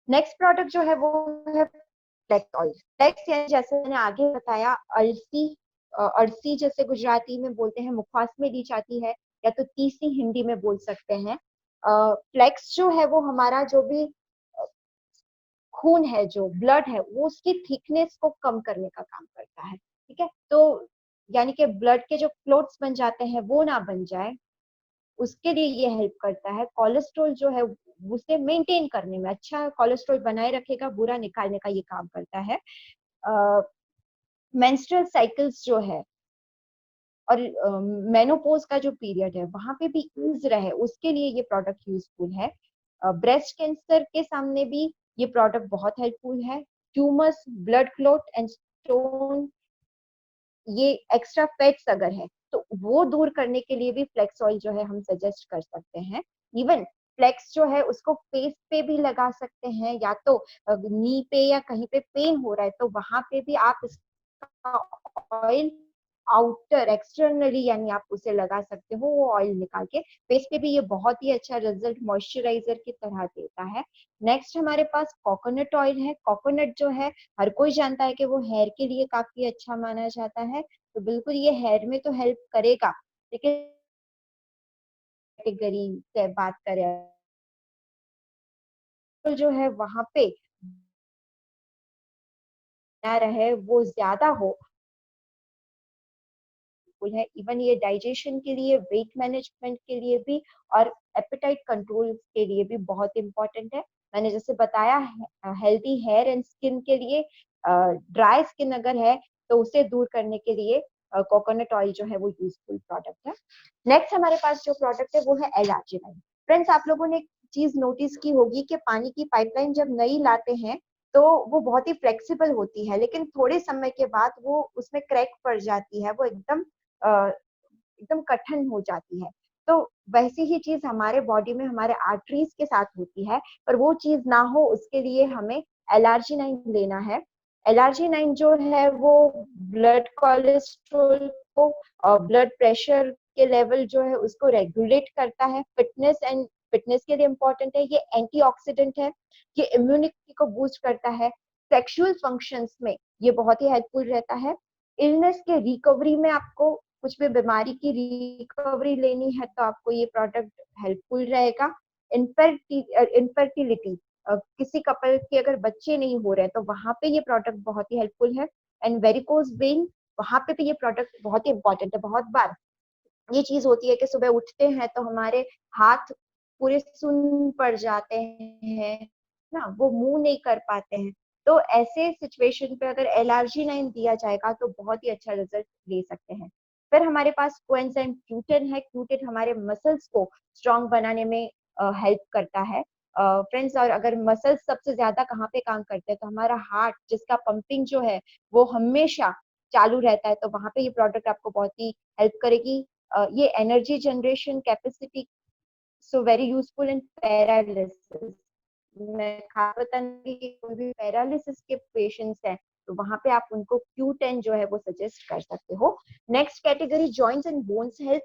नेक्स्ट प्रोडक्ट जो है वो है फ्लेक्स ऑयल। फ्लेक्स यानी जैसे मैंने आगे बताया अलसी, अरसी जैसे गुजराती में बोलते हैं, मुखवास में ली जाती है, या तो तीसी हिंदी में बोल सकते हैं। फ्लेक्स जो है वो हमारा जो भी खून है, जो ब्लड है, वो उसकी थिकनेस को कम करने का काम करता है। ठीक है, तो यानी कि ब्लड के जो क्लोट्स बन जाते हैं वो ना बन जाए, उसके लिए ये हेल्प करता है। कोलेस्ट्रॉल जो है उसे मेंटेन करने में, अच्छा कोलेस्ट्रॉल बनाए रखेगा, बुरा निकालने का ये काम करता है। मेंस्ट्रुअल साइकिल्स जो है और मेनोपोज का जो पीरियड है वहां पे भी ईज रहे, उसके लिए ये प्रोडक्ट यूजफुल है। ब्रेस्ट कैंसर के सामने भी ये प्रोडक्ट बहुत हेल्पफुल है। Tumours, blood clot and stone, ये एक्स्ट्रा फैट्स अगर है तो वो दूर करने के लिए भी फ्लेक्स ऑयल जो है हम सजेस्ट कर सकते हैं। इवन फ्लेक्स जो है उसको फेस पे भी लगा सकते हैं, या तो नी पे या कहीं पे पेन हो रहा है तो वहां पे भी आप इसका ऑयल आउटर एक्सटर्नली यानी आप उसे लगा सकते हो, वो ऑयल निकाल के फेस पे भी ये बहुत ही अच्छा रिजल्ट मॉइस्चराइजर की तरह देता है। नेक्स्ट हमारे पास कोकोनट ऑयल है। कोकोनट जो है हर कोई जानता है कि वो हेयर के लिए काफी अच्छा माना जाता है, तो बिल्कुल ये हेयर में तो हेल्प करेगा, लेकिन कैटेगरी से बात करें तो जो है वहां पे ना रहे, वो ज्यादा हो है। इवन ये डाइजेशन के लिए, वेट मैनेजमेंट के लिए भी और एपेटाइट कंट्रोल के लिए भी बहुत इंपॉर्टेंट है। मैंने जैसे बताया हेल्दी हेयर एंड स्किन के लिए, ड्राई स्किन अगर है तो उसे दूर करने के लिए कोकोनट ऑयल जो है वो यूजफुल प्रोडक्ट है। नेक्स्ट हमारे पास जो प्रोडक्ट है वो है एलार्जिनाइन। फ्रेंड्स, आप लोगों ने एक चीज नोटिस की होगी कि पानी की पाइपलाइन जब नई लाते हैं तो वो बहुत ही फ्लेक्सिबल होती है, लेकिन थोड़े समय के बाद वो उसमें क्रैक पड़ जाती है, वो एकदम एकदम कठिन हो जाती है। तो वैसी ही चीज हमारे बॉडी में हमारे आर्टरीज के साथ होती है, पर वो चीज ना हो उसके लिए हमें एलार्जिनाइन लेना है। एलार्जिनाइन जो है वो ब्लड कोलेस्ट्रॉल को और ब्लड प्रेशर के लेवल जो है उसको रेगुलेट करता है। फिटनेस के लिए इम्पोर्टेंट है। ये एंटीऑक्सीडेंट है, ये इम्यूनिटी को बूस्ट करता है। सेक्सुअल फंक्शंस में ये बहुत ही हेल्पफुल रहता है। इलनेस के रिकवरी में, आपको कुछ भी बीमारी की रिकवरी लेनी है तो आपको ये प्रोडक्ट हेल्पफुल रहेगा। इनफर्टिलिटी, किसी कपल के अगर बच्चे नहीं हो रहे तो वहां पे ये प्रोडक्ट बहुत ही हेल्पफुल है। एंड वेरिकोज वेन, वहां पे भी ये प्रोडक्ट बहुत ही इंपॉर्टेंट है। बहुत बार ये चीज होती है कि सुबह उठते हैं तो हमारे हाथ पूरे सुन्न पड़ जाते हैं ना, वो मूव नहीं कर पाते हैं, तो ऐसे सिचुएशन पे अगर एलर्जी नाइन दिया जाएगा तो बहुत ही अच्छा रिजल्ट ले सकते हैं। फिर हमारे पास कोएंजाइम Q10 है। Q10 हमारे मसल्स को स्ट्रांग बनाने में हेल्प करता है। फ्रेंड्स, और अगर मसल्स सबसे ज्यादा कहाँ पे काम करते हैं तो हमारा हार्ट, जिसका पंपिंग जो है वो हमेशा चालू रहता है, तो वहां पे ये प्रोडक्ट आपको बहुत ही हेल्प करेगी। ये energy generation capacity, so very useful in paralysis. मैं खास बताऊंगी कि कोई भी पैरालिसिस के पेशेंट्स हैं तो वहां पे आप उनको Q10 जो है वो सजेस्ट कर सकते हो। Next category joints and bones health.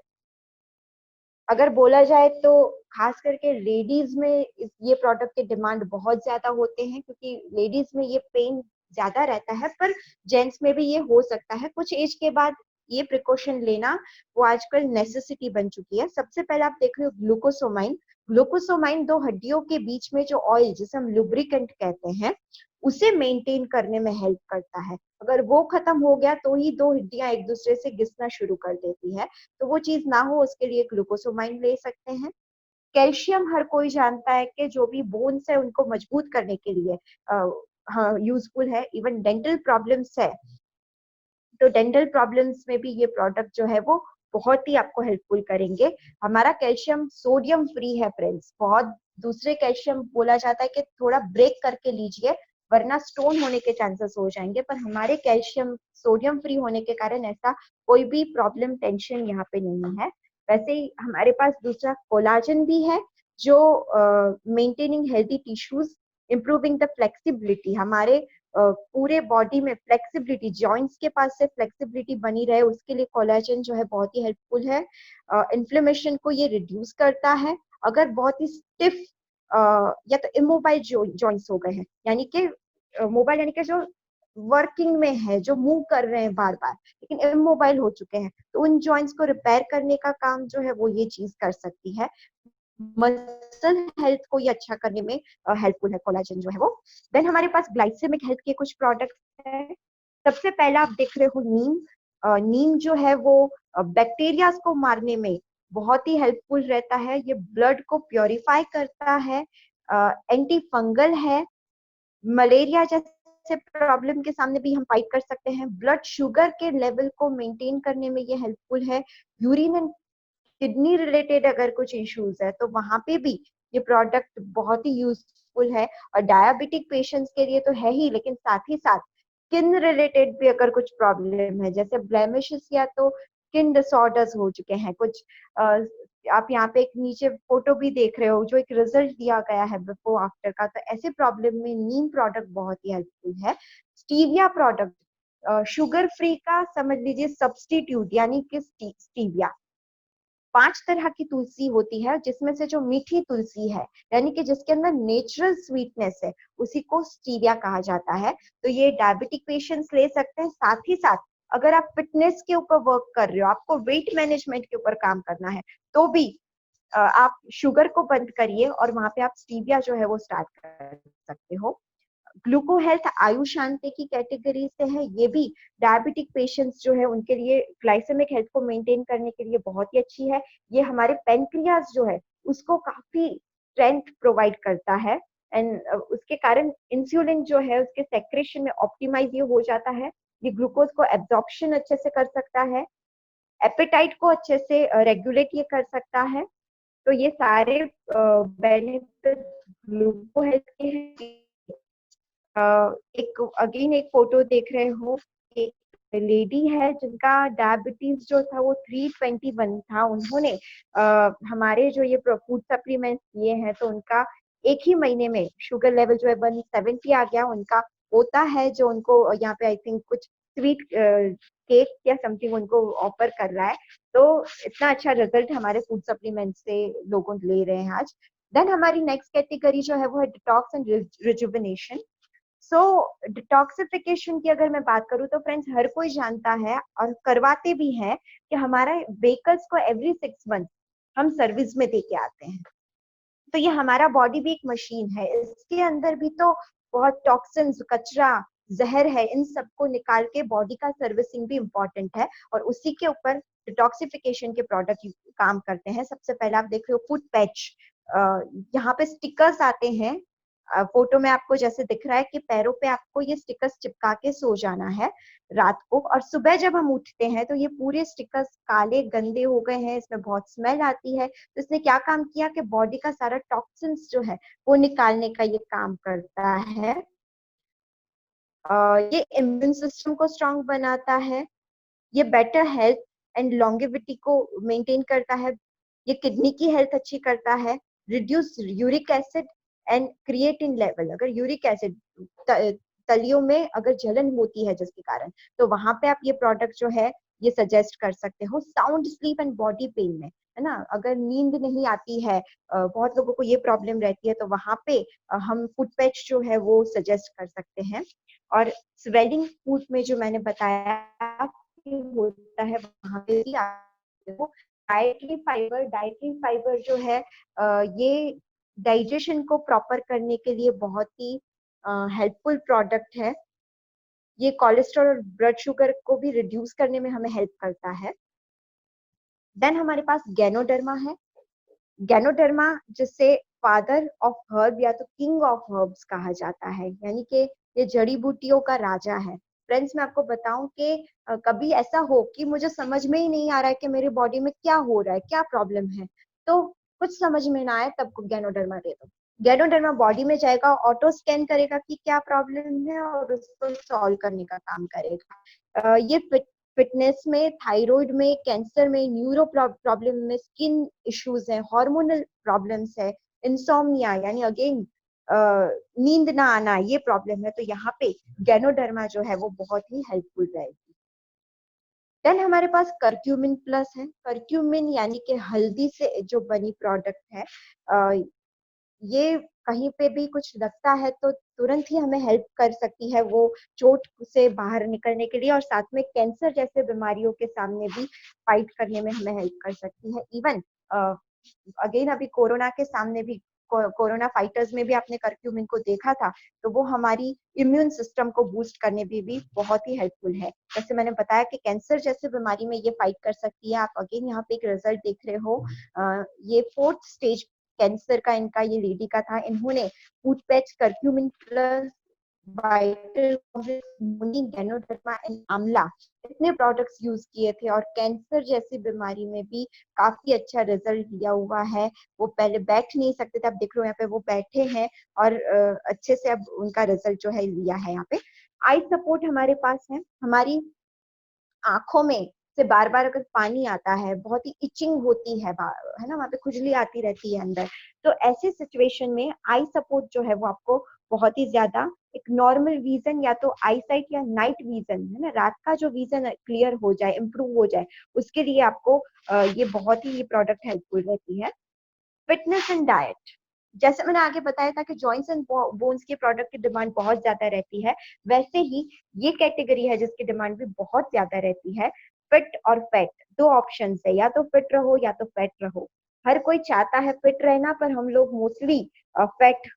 अगर बोला जाए तो खास करके लेडीज में ये प्रोडक्ट के डिमांड बहुत ज्यादा होते हैं, क्योंकि लेडीज में ये पेन ज्यादा रहता है, पर जेंट्स में भी ये हो सकता है कुछ एज के बाद। ये प्रिकॉशन लेना वो आजकल नेसेसिटी बन चुकी है। सबसे पहले आप देख रहे हो ग्लूकोसोमाइन। ग्लूकोसोमाइन दो हड्डियों के बीच में जो ऑयल, जिसे हम लुब्रिकेंट कहते हैं, उसे मेंटेन करने में हेल्प करता है। अगर वो खत्म हो गया तो ही दो हड्डियां एक दूसरे से घिसना शुरू कर देती है। तो वो चीज ना हो उसके लिए ग्लूकोसोमाइन ले सकते हैं। कैल्शियम हर कोई जानता है कि जो भी बोन्स है उनको मजबूत करने के लिए हाँ यूजफुल है। इवन डेंटल प्रॉब्लम्स है तो डेंटल प्रॉब्लम्स में भी ये प्रोडक्ट जो है वो बहुत ही आपको हेल्पफुल करेंगे। हमारा कैल्शियम सोडियम फ्री है फ्रेंड्स। बहुत दूसरे कैल्शियम बोला जाता है कि थोड़ा ब्रेक करके लीजिए वरना स्टोन होने के चांसेस हो जाएंगे, पर हमारे कैल्शियम सोडियम फ्री होने के कारण ऐसा कोई भी प्रॉब्लम टेंशन यहाँ पे नहीं है। वैसे ही हमारे पास दूसरा कोलाजन भी है जो maintaining healthy tissues, improving the flexibility. हमारे पूरे बॉडी में फ्लेक्सिबिलिटी, जॉइंट्स के पास से फ्लेक्सिबिलिटी बनी रहे उसके लिए कोलेजन जो है बहुत ही हेल्पफुल है। इन्फ्लेमेशन को ये रिड्यूस करता है। अगर बहुत ही स्टिफ या तो इमोबाइल जॉइंट्स हो गए हैं, यानी कि मोबाइल यानी कि जो वर्किंग में है, जो मूव कर रहे हैं बार बार लेकिन इमोबाइल हो चुके हैं, तो उन जॉइंट्स को रिपेयर करने का काम जो है वो ये चीज कर सकती है। मसल हेल्थ को ये अच्छा करने में हेल्पफुल है कोलाजन जो है वो। देन हमारे पास ग्लाइसेमिक हेल्थ के कुछ प्रोडक्ट्स है। सबसे पहला आप देख रहे हो नीम। नीम जो है वो बैक्टीरिया को मारने में बहुत ही हेल्पफुल रहता है। ये ब्लड को प्योरीफाई करता है, एंटी फंगल है। मलेरिया जैसे प्रॉब्लम के सामने भी हम फाइट कर सकते हैं। ब्लड शुगर के लेवल को मेंटेन करने में ये हेल्पफुल है। यूरिन एंड किडनी रिलेटेड अगर कुछ इश्यूज है तो वहां पे भी ये प्रोडक्ट बहुत ही यूजफुल है। और डायबिटिक पेशेंट्स के लिए तो है ही, लेकिन साथ ही साथ स्किन रिलेटेड भी अगर कुछ प्रॉब्लम है, जैसे ब्लेमिशेस या तो स्किन डिसऑर्डर्स हो चुके हैं कुछ, आप यहाँ पे एक नीचे फोटो भी देख रहे हो जो एक रिजल्ट दिया गया है बिफोर आफ्टर का, तो ऐसे प्रॉब्लम में नीम प्रोडक्ट बहुत ही हेल्पफुल है। स्टीविया प्रोडक्ट शुगर फ्री का समझ लीजिए सब्स्टिट्यूट, यानी कि स्टीविया। 5 तरह की तुलसी होती है जिसमें से जो मीठी तुलसी है, यानी कि जिसके अंदर नेचुरल स्वीटनेस है, उसी को स्टीविया कहा जाता है। तो ये डायबिटिक पेशेंट्स ले सकते हैं। साथ ही साथ अगर आप फिटनेस के ऊपर वर्क कर रहे हो, आपको वेट मैनेजमेंट के ऊपर काम करना है, तो भी आप शुगर को बंद करिए और वहां पे आप स्टीविया जो है वो स्टार्ट कर सकते हो। ग्लूको हेल्थ आयुष शांति की कैटेगरी से है। ये भी डायबिटिक पेशेंट्स जो है उनके लिए ग्लाइसेमिक हेल्थ को मेंटेन करने के लिए बहुत ही अच्छी है। ये हमारे पेनक्रियाज जो है उसको काफी स्ट्रेंथ प्रोवाइड करता है, एंड उसके कारण इंसुलिन जो है उसके सेक्रेशन में ऑप्टिमाइज ये हो जाता है। ये ग्लूकोज को एब्जॉर्प्शन अच्छे से कर सकता है, एपेटाइट को अच्छे से रेगुलेट ये कर सकता है। तो ये सारे बेनिफिट ग्लूको हेल्थ के हैं। एक अगेन एक फोटो देख रहे हो, एक लेडी है जिनका डायबिटीज जो था वो 321 था। उन्होंने हमारे जो ये फूड सप्लीमेंट्स दिए हैं तो उनका एक ही महीने में शुगर लेवल जो है 170 आ गया। उनका होता है जो उनको यहाँ पे आई थिंक कुछ स्वीट केक या समथिंग उनको ऑफर कर रहा है। तो इतना अच्छा रिजल्ट हमारे फूड सप्लीमेंट से लोगों ले रहे हैं आज। देन हमारी नेक्स्ट कैटेगरी जो है वो है detox and rejuvenation. So detoxification की अगर मैं बात करूं तो फ्रेंड्स हर कोई जानता है और करवाते भी हैं कि हमारा व्हीकल्स को एवरी 6 मंथ हम सर्विस में दे के आते हैं। तो ये हमारा बॉडी भी एक मशीन है, इसके अंदर भी तो बहुत टॉक्सिन्स, कचरा, जहर है, इन सबको निकाल के बॉडी का सर्विसिंग भी इम्पोर्टेंट है और उसी के ऊपर डिटॉक्सिफिकेशन के प्रोडक्ट काम करते हैं। सबसे पहले आप देख रहे हो फुट पैच, यहाँ पे स्टिकर्स आते हैं फोटो में आपको जैसे दिख रहा है कि पैरों पे आपको ये स्टिकर्स चिपका के सो जाना है रात को, और सुबह जब हम उठते हैं तो ये पूरे स्टिकर्स काले गंदे हो गए हैं, इसमें बहुत स्मेल आती है। तो इसने क्या काम किया कि बॉडी का सारा टॉक्सिन्स जो है वो निकालने का ये काम करता है। ये इम्यून सिस्टम को स्ट्रांग बनाता है, ये बेटर हेल्थ एंड लॉन्गेविटी को मेंटेन करता है, ये किडनी की हेल्थ अच्छी करता है, reduce uric acid and creatine level. अगर यूरिक एसिड तलियों में अगर जलन होती है जिसके कारण, तो वहां पे आप ये प्रोडक्ट जो है ये सजेस्ट कर सकते हो। Sound sleep and body pain में, है ना, अगर नींद नहीं आती है, बहुत लोगों को ये प्रॉब्लम रहती है, तो वहां पे हम फुट पैच जो है वो सजेस्ट कर सकते हैं। और स्वेलिंग फूड में जो मैंने बताया कि होता है, वहां पे भी आपको डाइटरी फाइबर जो है ये डाइजेशन को प्रॉपर करने के लिए बहुत ही हेल्पफुल प्रोडक्ट है। ये कोलेस्ट्रॉल और ब्लड शुगर को भी रिड्यूस करने में हमें हेल्प करता है। देन हमारे पास गैनोडर्मा है। गैनोडर्मा जिसे फादर ऑफ हर्ब या तो किंग ऑफ हर्ब्स कहा जाता है, यानी कि ये जड़ी बूटियों का राजा है। फ्रेंड्स, मैं आपको बताऊं कि कभी ऐसा हो कि मुझे समझ में ही नहीं आ रहा है कि मेरी बॉडी में क्या हो रहा है, क्या प्रॉब्लम है, तो कुछ समझ में ना आए तब गैनोडर्मा दे दो। गैनोडर्मा बॉडी में जाएगा, ऑटो स्कैन करेगा कि क्या प्रॉब्लम है और उसको सॉल्व करने का काम करेगा। ये फिटनेस में, थायराइड में, कैंसर में, न्यूरो प्रॉब्लम में, स्किन इश्यूज है, हार्मोनल प्रॉब्लम्स है, इंसोम्निया यानी अगेन नींद ना आना, ये प्रॉब्लम है, तो यहाँ पे गैनोडर्मा जो है वो बहुत ही हेल्पफुल रहेगी। देन हमारे पास करक्यूमिन प्लस है। करक्यूमिन यानी कि हल्दी से जो बनी प्रोडक्ट है। ये कहीं पे भी कुछ लगता है तो तुरंत ही हमें हेल्प कर सकती है वो चोट से बाहर निकलने के लिए, और साथ में कैंसर जैसे बीमारियों के सामने भी फाइट करने में हमें हेल्प कर सकती है। इवन अगेन अभी कोरोना के सामने भी, कोरोना फाइटर्स में भी आपने करक्यूमिन को देखा था, तो वो हमारी इम्यून सिस्टम को बूस्ट करने में भी बहुत ही हेल्पफुल है। जैसे मैंने बताया कि कैंसर जैसे बीमारी में ये फाइट कर सकती है। आप अगेन यहाँ पे एक रिजल्ट देख रहे हो, ये 4th स्टेज कैंसर का इनका ये लेडी का था। इन्होंने food patch, curcumin plus, vital ganoderma and आंवला, इतने प्रोडक्ट्स यूज किए थे और कैंसर जैसी बीमारी में भी काफी अच्छा रिजल्ट दिया हुआ है। वो पहले बैठ नहीं सकते थे, अब देख लो यहाँ पे वो बैठे हैं और अच्छे से अब उनका रिजल्ट जो है लिया है। यहाँ पे आई सपोर्ट हमारे पास है। हमारी आंखों में से बार बार अगर पानी आता है, बहुत ही इचिंग होती है ना, वहां पे खुजली आती रहती है अंदर, तो ऐसी सिचुएशन में आई सपोर्ट जो है वो आपको बहुत ही ज्यादा एक नॉर्मल विजन या तो आई साइट या नाइट विजन, है ना, रात का जो विजन क्लियर हो जाए, इम्प्रूव हो जाए, उसके लिए आपको ये बहुत ही ये प्रोडक्ट हेल्पफुल रहती है। फिटनेस एंड डाइट, जैसे मैंने आगे बताया था कि जॉइंट्स एंड बोन्स के प्रोडक्ट की डिमांड बहुत ज्यादा रहती है, वैसे ही ये कैटेगरी है जिसकी डिमांड भी बहुत ज्यादा रहती है। फिट और फैट, दो ऑप्शन है, या तो फिट रहो या तो फैट रहो। हर कोई चाहता है फिट रहना, पर हम लोग मोस्टली फैट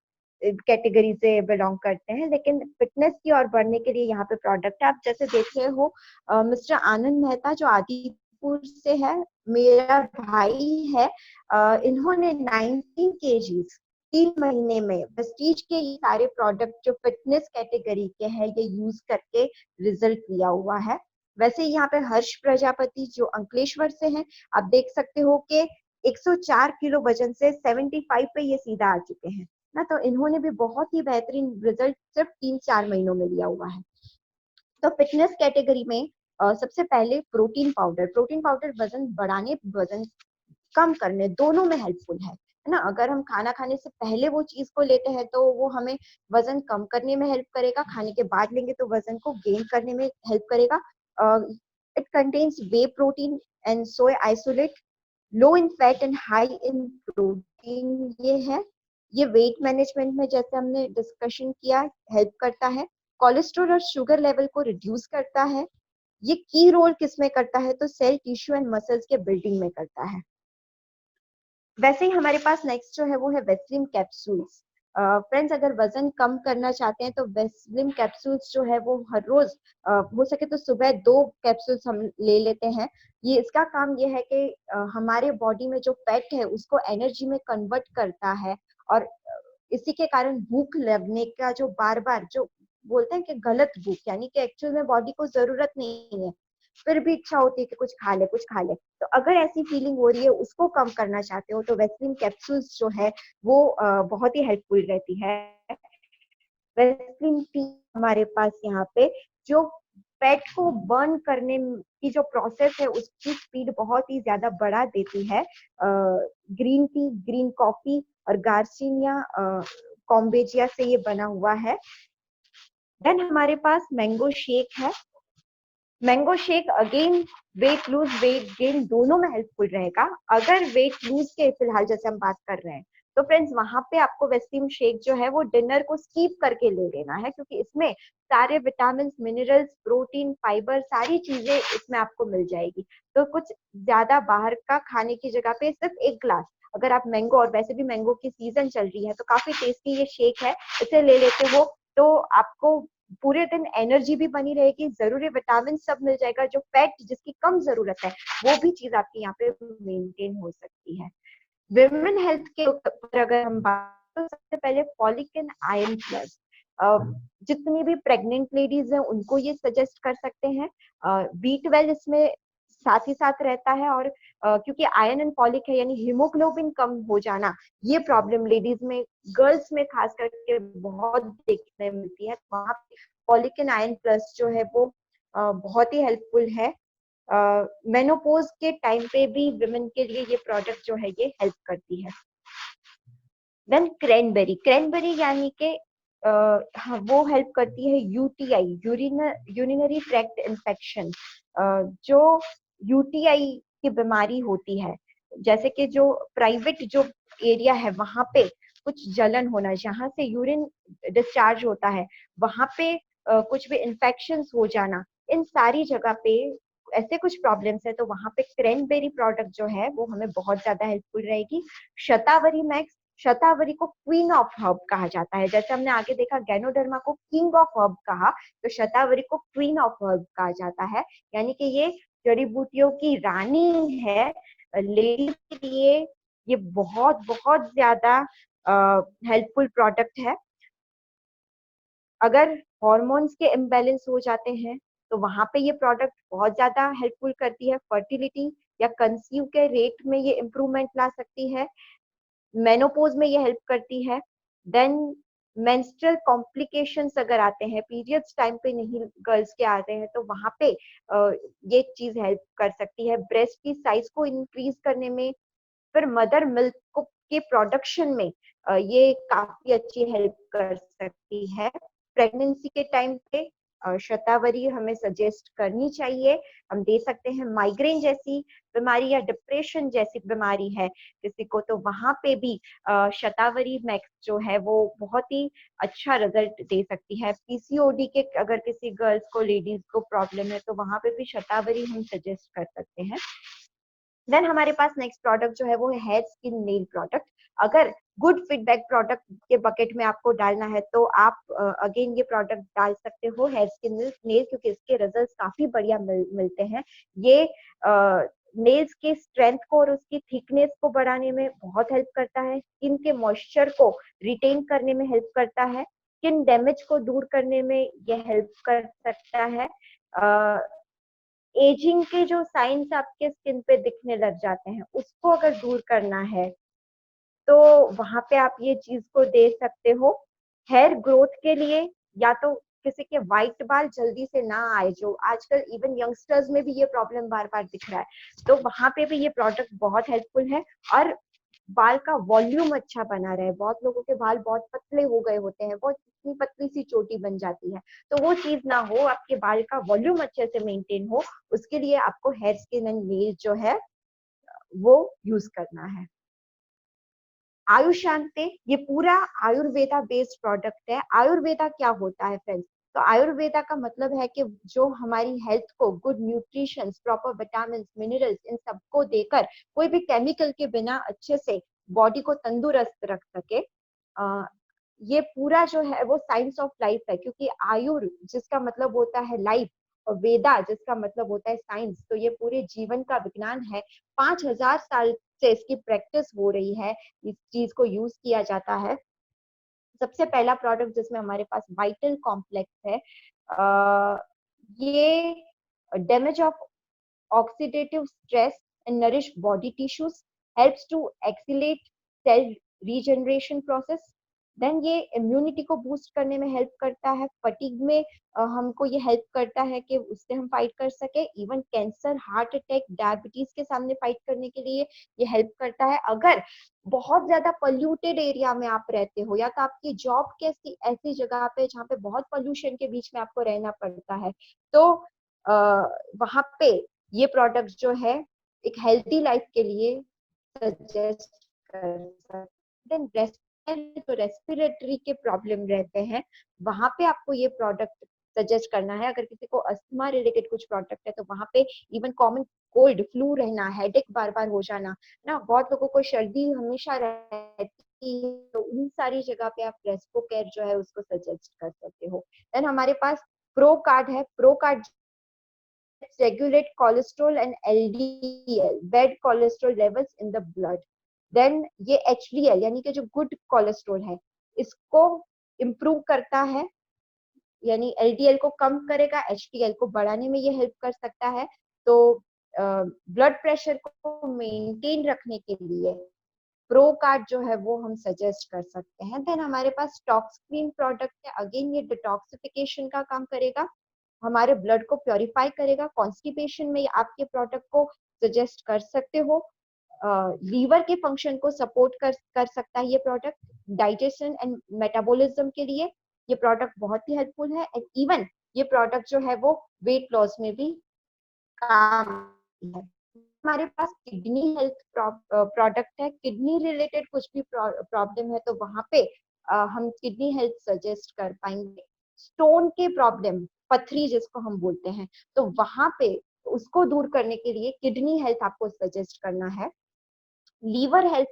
कैटेगरी से बिलोंग करते हैं, लेकिन फिटनेस की ओर बढ़ने के लिए यहाँ पे प्रोडक्ट है। आप जैसे देख रहे हो, मिस्टर आनंद मेहता जो आदिपुर से है, मेरा भाई है, इन्होंने 19 केजीज 3 महीने में वेस्टीज के ये सारे प्रोडक्ट जो फिटनेस कैटेगरी के हैं ये यूज करके रिजल्ट लिया हुआ है। वैसे यहाँ पे हर्ष प्रजापति जो अंकलेश्वर से हैं, आप देख सकते हो कि 104 किलो वजन से 75 पे ये सीधा आ चुके हैं ना, तो इन्होंने भी बहुत ही बेहतरीन रिजल्ट सिर्फ 3-4 महीनों में लिया हुआ है। तो फिटनेस कैटेगरी में सबसे पहले प्रोटीन पाउडर वजन बढ़ाने, वजन कम करने, दोनों में हेल्पफुल है ना। अगर हम खाना खाने से पहले वो चीज को लेते हैं तो वो हमें वजन कम करने में हेल्प करेगा, खाने के बाद लेंगे तो वजन को गेन करने में हेल्प करेगा। It contains way protein and soy isolate, low in fat and high in protein. ये है, ये वेट मैनेजमेंट में जैसे हमने डिस्कशन किया हेल्प करता है, कोलेस्ट्रॉल और शुगर लेवल को रिड्यूस करता है। ये की रोल किसमें करता है, तो सेल, टिश्यू एंड मसल्स के बिल्डिंग में करता है। वैसे ही हमारे पास नेक्स्ट जो है वो है वेस्लिम कैप्सूल्स। फ्रेंड्स, अगर वजन कम करना चाहते हैं तो वेस्लिम कैप्सूल्स जो है वो हर रोज हो सके तो सुबह 2 कैप्सूल्स हम ले लेते हैं। ये इसका काम ये है कि हमारे बॉडी में जो फैट है उसको एनर्जी में कन्वर्ट करता है, और इसी के कारण भूख लगने का जो बार बार जो बोलते हैं कि गलत भूख, यानी कि एक्चुअल में बॉडी को जरूरत नहीं है फिर भी इच्छा होती है कि कुछ खा ले कुछ खा ले। तो अगर ऐसी फीलिंग हो रही है, उसको कम करना चाहते हो, तो वेस्लिन कैप्सूल्स जो है वो बहुत ही हेल्पफुल रहती है। वेस्लिन टी हमारे पास यहाँ पे जो फैट को बर्न करने की जो प्रोसेस है उसकी स्पीड बहुत ही ज्यादा बढ़ा देती है। ग्रीन टी, ग्रीन कॉफी और गार्सिनिया कॉम्बेजिया से ये बना हुआ है। देन हमारे पास मैंगो शेक है। Mango shake again weight lose weight gain दोनों में हेल्पफुल रहेगा। अगर वेट लूज के फिलहाल जैसे हम बात कर रहे हैं, तो फ्रेंड्स वहां पे आपको वेस्टीम शेक जो है वो डिनर को स्कीप करके ले लेना है, क्योंकि इसमें सारे विटामिन, मिनरल्स, प्रोटीन, फाइबर सारी चीजें इसमें आपको मिल जाएगी। तो कुछ ज्यादा बाहर का खाने की जगह पे सिर्फ एक ग्लास, अगर आप मैंगो, और वैसे भी मैंगो की सीजन चल रही है तो काफी टेस्टी ये शेक है, इसे ले लेते हो तो आपको पूरे दिन एनर्जी भी बनी रहेगी, जरूरी विटामिन सब मिल जाएगा, जो फैट जिसकी कम जरूरत है वो भी चीज आपकी यहाँ पे मेंटेन हो सकती है। विमेन हेल्थ के ऊपर अगर हम बात, तो सबसे पहले फॉलिक एंड आयरन प्लस, जितनी भी प्रेग्नेंट लेडीज हैं उनको ये सजेस्ट कर सकते हैं। B12 इसमें साथ ही साथ रहता है, और क्योंकि आयरन एंड फॉलिक है यानी हीमोग्लोबिन कम हो जाना, ये प्रॉब्लम लेडीज में, गर्ल्स में खास करके बहुत देखने मिलती है। वहां फॉलिक एंड आयरन प्लस जो है वो बहुत ही हेल्पफुल है। मेनोपोज के टाइम पे भी विमेन के लिए ये प्रोडक्ट जो है ये हेल्प करती है। देन क्रैनबेरी, क्रैनबेरी यानी कि हाँ, वो हेल्प करती है यूटीआई, यूरिनरी ट्रैक्ट इन्फेक्शन, जो यूटीआई की बीमारी होती है, जैसे कि जो प्राइवेट जो एरिया है वहां पे कुछ जलन होना, जहां से यूरिन डिस्चार्ज होता है वहां पे कुछ भी इन्फेक्शन हो जाना, इन सारी जगह पे ऐसे कुछ प्रॉब्लम्स है तो वहां पे क्रैनबेरी प्रोडक्ट जो है वो हमें बहुत ज्यादा हेल्पफुल रहेगी। शतावरी मैक्स, शतावरी को क्वीन ऑफ हर्ब कहा जाता है, जैसे हमने आगे देखा गैनोडर्मा को किंग ऑफ हर्ब कहा, तो शतावरी को क्वीन ऑफ हर्ब कहा जाता है, यानी कि ये जड़ी बूटियों की रानी है। लेडीज के लिए ये बहुत बहुत ज्यादा हेल्पफुल प्रोडक्ट है। अगर हॉर्मोन्स के इम्बैलेंस हो जाते हैं तो वहां पे ये प्रोडक्ट बहुत ज्यादा हेल्पफुल करती है, फर्टिलिटी या कंसीव के रेट में ये इम्प्रूवमेंट ला सकती है, मेनोपोज में ये हेल्प करती है। देन मेंस्ट्रुअल कॉम्प्लिकेशंस अगर आते हैं, पीरियड्स टाइम पे नहीं गर्ल्स के आते हैं, तो वहां पे ये चीज हेल्प कर सकती है ब्रेस्ट की साइज को इंक्रीज करने में। फिर मदर मिल्क के प्रोडक्शन में ये काफी अच्छी हेल्प कर सकती है। प्रेगनेंसी के टाइम पे शतावरी हमें सजेस्ट करनी चाहिए, हम दे सकते हैं। माइग्रेन जैसी बीमारी या डिप्रेशन जैसी बीमारी है किसी को, तो वहां पे भी शतावरी मैक्स जो है वो बहुत ही अच्छा रिजल्ट दे सकती है। पीसीओडी के अगर किसी गर्ल्स को, लेडीज को प्रॉब्लम है तो वहां पे भी शतावरी हम सजेस्ट कर सकते हैं। देन हमारे पास नेक्स्ट प्रोडक्ट जो है वो है हेयर स्किन नेल प्रोडक्ट। अगर गुड फीडबैक प्रोडक्ट के बकेट में आपको डालना है तो आप अगेन ये प्रोडक्ट डाल सकते हो, हेयर स्किन नेल, क्योंकि इसके रिजल्ट्स काफी बढ़िया मिलते हैं। ये नेल्स के स्ट्रेंथ को और उसकी थिकनेस को बढ़ाने में बहुत हेल्प करता है, स्किन के मॉइस्चर को रिटेन करने में हेल्प करता है, स्किन डैमेज को दूर करने में ये हेल्प कर सकता है। एजिंग के जो साइंस आपके स्किन पे दिखने लग जाते हैं उसको अगर दूर करना है तो वहां पे आप ये चीज को दे सकते हो। हेयर ग्रोथ के लिए, या तो किसी के व्हाइट बाल जल्दी से ना आए, जो आजकल इवन यंगस्टर्स में भी ये प्रॉब्लम बार बार दिख रहा है, तो वहां पे भी ये प्रोडक्ट बहुत हेल्पफुल है। और बाल का वॉल्यूम अच्छा बना रहे, बहुत लोगों के बाल बहुत पतले हो गए होते हैं, बहुत इतनी पतली सी चोटी बन जाती है, तो वो चीज ना हो, आपके बाल का वॉल्यूम अच्छे से मेंटेन हो, उसके लिए आपको हेयर स्किन एंड नेल जो है वो यूज करना है। आयुशांते, ये पूरा आयुर्वेदा बेस्ड प्रोडक्ट है। आयुर्वेदा क्या होता है फ्रेंड्स? तो आयुर्वेदा का मतलब है कि जो हमारी हेल्थ को good nutrition, proper vitamin, minerals, इन सबको देकर कोई भी केमिकल के बिना अच्छे से बॉडी को तंदुरुस्त रख सके। ये पूरा जो है वो साइंस ऑफ लाइफ है, क्योंकि आयुर जिसका मतलब होता है लाइफ, और वेदा जिसका मतलब होता है साइंस, तो ये पूरे जीवन का विज्ञान है। 5000 साल से इसकी प्रैक्टिस हो रही है, इस चीज को यूज किया जाता है। सबसे पहला प्रोडक्ट जिसमें हमारे पास वाइटल कॉम्प्लेक्स है, ये damage of oxidative stress and nourish body tissues, helps to accelerate cell regeneration process. Then ये इम्यूनिटी को बूस्ट करने में हेल्प करता है, फटीग में हमको ये हेल्प करता है कि उससे हम फाइट कर सके, even cancer, heart attack, diabetes के सामने फाइट करने के लिए ये हेल्प करता है। अगर बहुत ज्यादा पोल्यूटेड एरिया में आप रहते हो या तो आपकी जॉब के ऐसी जगह पे जहाँ पे बहुत पोल्यूशन के बीच में आपको रहना पड़ता है, तो वहां पे ये प्रोडक्ट जो है एक हेल्थी लाइफ के लिए सजेस्ट कर सकते हैं। तो रेस्पिरेटरी के प्रॉब्लम रहते हैं, वहां पे आपको ये प्रोडक्ट सजेस्ट करना है। अगर किसी को अस्थमा रिलेटेड कुछ प्रोडक्ट है तो वहां पे इवन कॉमन कोल्ड, फ्लू रहना, हेडेक बार बार हो जाना ना, बहुत लोगों को सर्दी हमेशा रहती है, तो उन सारी जगह पे आप रेस्पो केयर जो है उसको सजेस्ट कर सकते हो। देन हमारे पास प्रो कार्ड है। Pro card regulate cholesterol and LDL, bad cholesterol levels in the blood. Then ये HDL यानी कि जो गुड कोलेस्ट्रॉल है इसको इम्प्रूव करता है, यानी LDL को कम करेगा, HDL को बढ़ाने में ये हेल्प कर सकता है। तो ब्लड प्रेशर को मेंटेन रखने के लिए प्रो कार्ड जो है वो हम सजेस्ट कर सकते हैं। देन हमारे पास टॉक्सक्रीन प्रोडक्ट है, अगेन ये डिटॉक्सिफिकेशन का काम करेगा, हमारे ब्लड को प्योरीफाई करेगा। कॉन्स्टिपेशन में आपके प्रोडक्ट को सजेस्ट कर सकते हो। लीवर के फंक्शन को सपोर्ट कर सकता है ये प्रोडक्ट। डाइजेशन एंड मेटाबॉलिज्म के लिए ये प्रोडक्ट बहुत ही हेल्पफुल है। एंड इवन ये प्रोडक्ट जो है वो वेट लॉस में भी काम है। हमारे पास किडनी हेल्थ प्रोडक्ट है, किडनी रिलेटेड कुछ भी प्रॉब्लम है तो वहां पे हम किडनी हेल्थ सजेस्ट कर पाएंगे। स्टोन के प्रॉब्लम, पथरी जिसको हम बोलते हैं, तो वहां पे उसको दूर करने के लिए किडनी हेल्थ आपको सजेस्ट करना है। लीवर हेल्थ,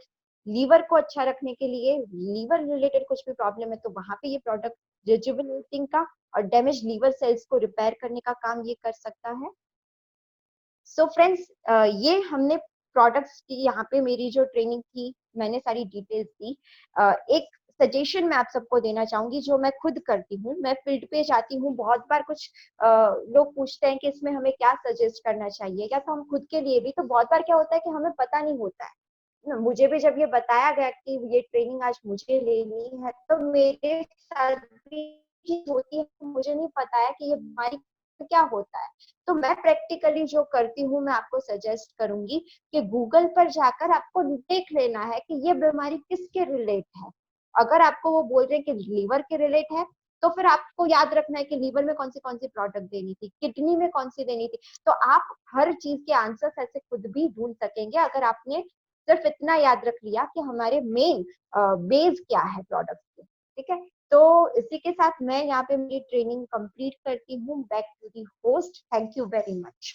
लीवर को अच्छा रखने के लिए, लीवर रिलेटेड कुछ भी प्रॉब्लम है तो वहां पे ये प्रोडक्ट रिजुविनेटिंग का और डैमेज लीवर सेल्स को रिपेयर करने का काम ये कर सकता है। सो फ्रेंड्स, ये हमने प्रोडक्ट्स की, यहाँ पे मेरी जो ट्रेनिंग थी मैंने सारी डिटेल्स दी। एक सजेशन मैं आप सबको देना चाहूंगी जो मैं खुद करती हूँ। मैं फील्ड पे जाती हूँ, बहुत बार कुछ लोग पूछते हैं कि इसमें हमें क्या सजेस्ट करना चाहिए, या तो हम खुद के लिए भी, तो बहुत बार क्या होता है कि हमें पता नहीं होता है ना। मुझे भी जब ये बताया गया कि ये ट्रेनिंग आज मुझे लेनी है तो मेरे साथ भी चीज होती है, मुझे नहीं पता है कि ये बीमारी क्या होता है। तो मैं प्रैक्टिकली जो करती हूँ मैं आपको सजेस्ट करूंगी कि गूगल पर जाकर आपको देख लेना है कि ये बीमारी किसके रिलेट है। अगर आपको वो बोल रहे हैं कि लीवर के रिलेट है तो फिर आपको याद रखना है कि लीवर में कौन सी प्रोडक्ट देनी थी, किडनी में कौन सी देनी थी। तो आप हर चीज के आंसर्स ऐसे खुद भी ढूंढ सकेंगे अगर आपने सिर्फ इतना याद रख लिया कि हमारे मेन बेस क्या है प्रोडक्ट के। ठीक है, तो इसी के साथ मैं यहाँ पे मेरी ट्रेनिंग कंप्लीट करती हूँ। Back to the host, thank you very much.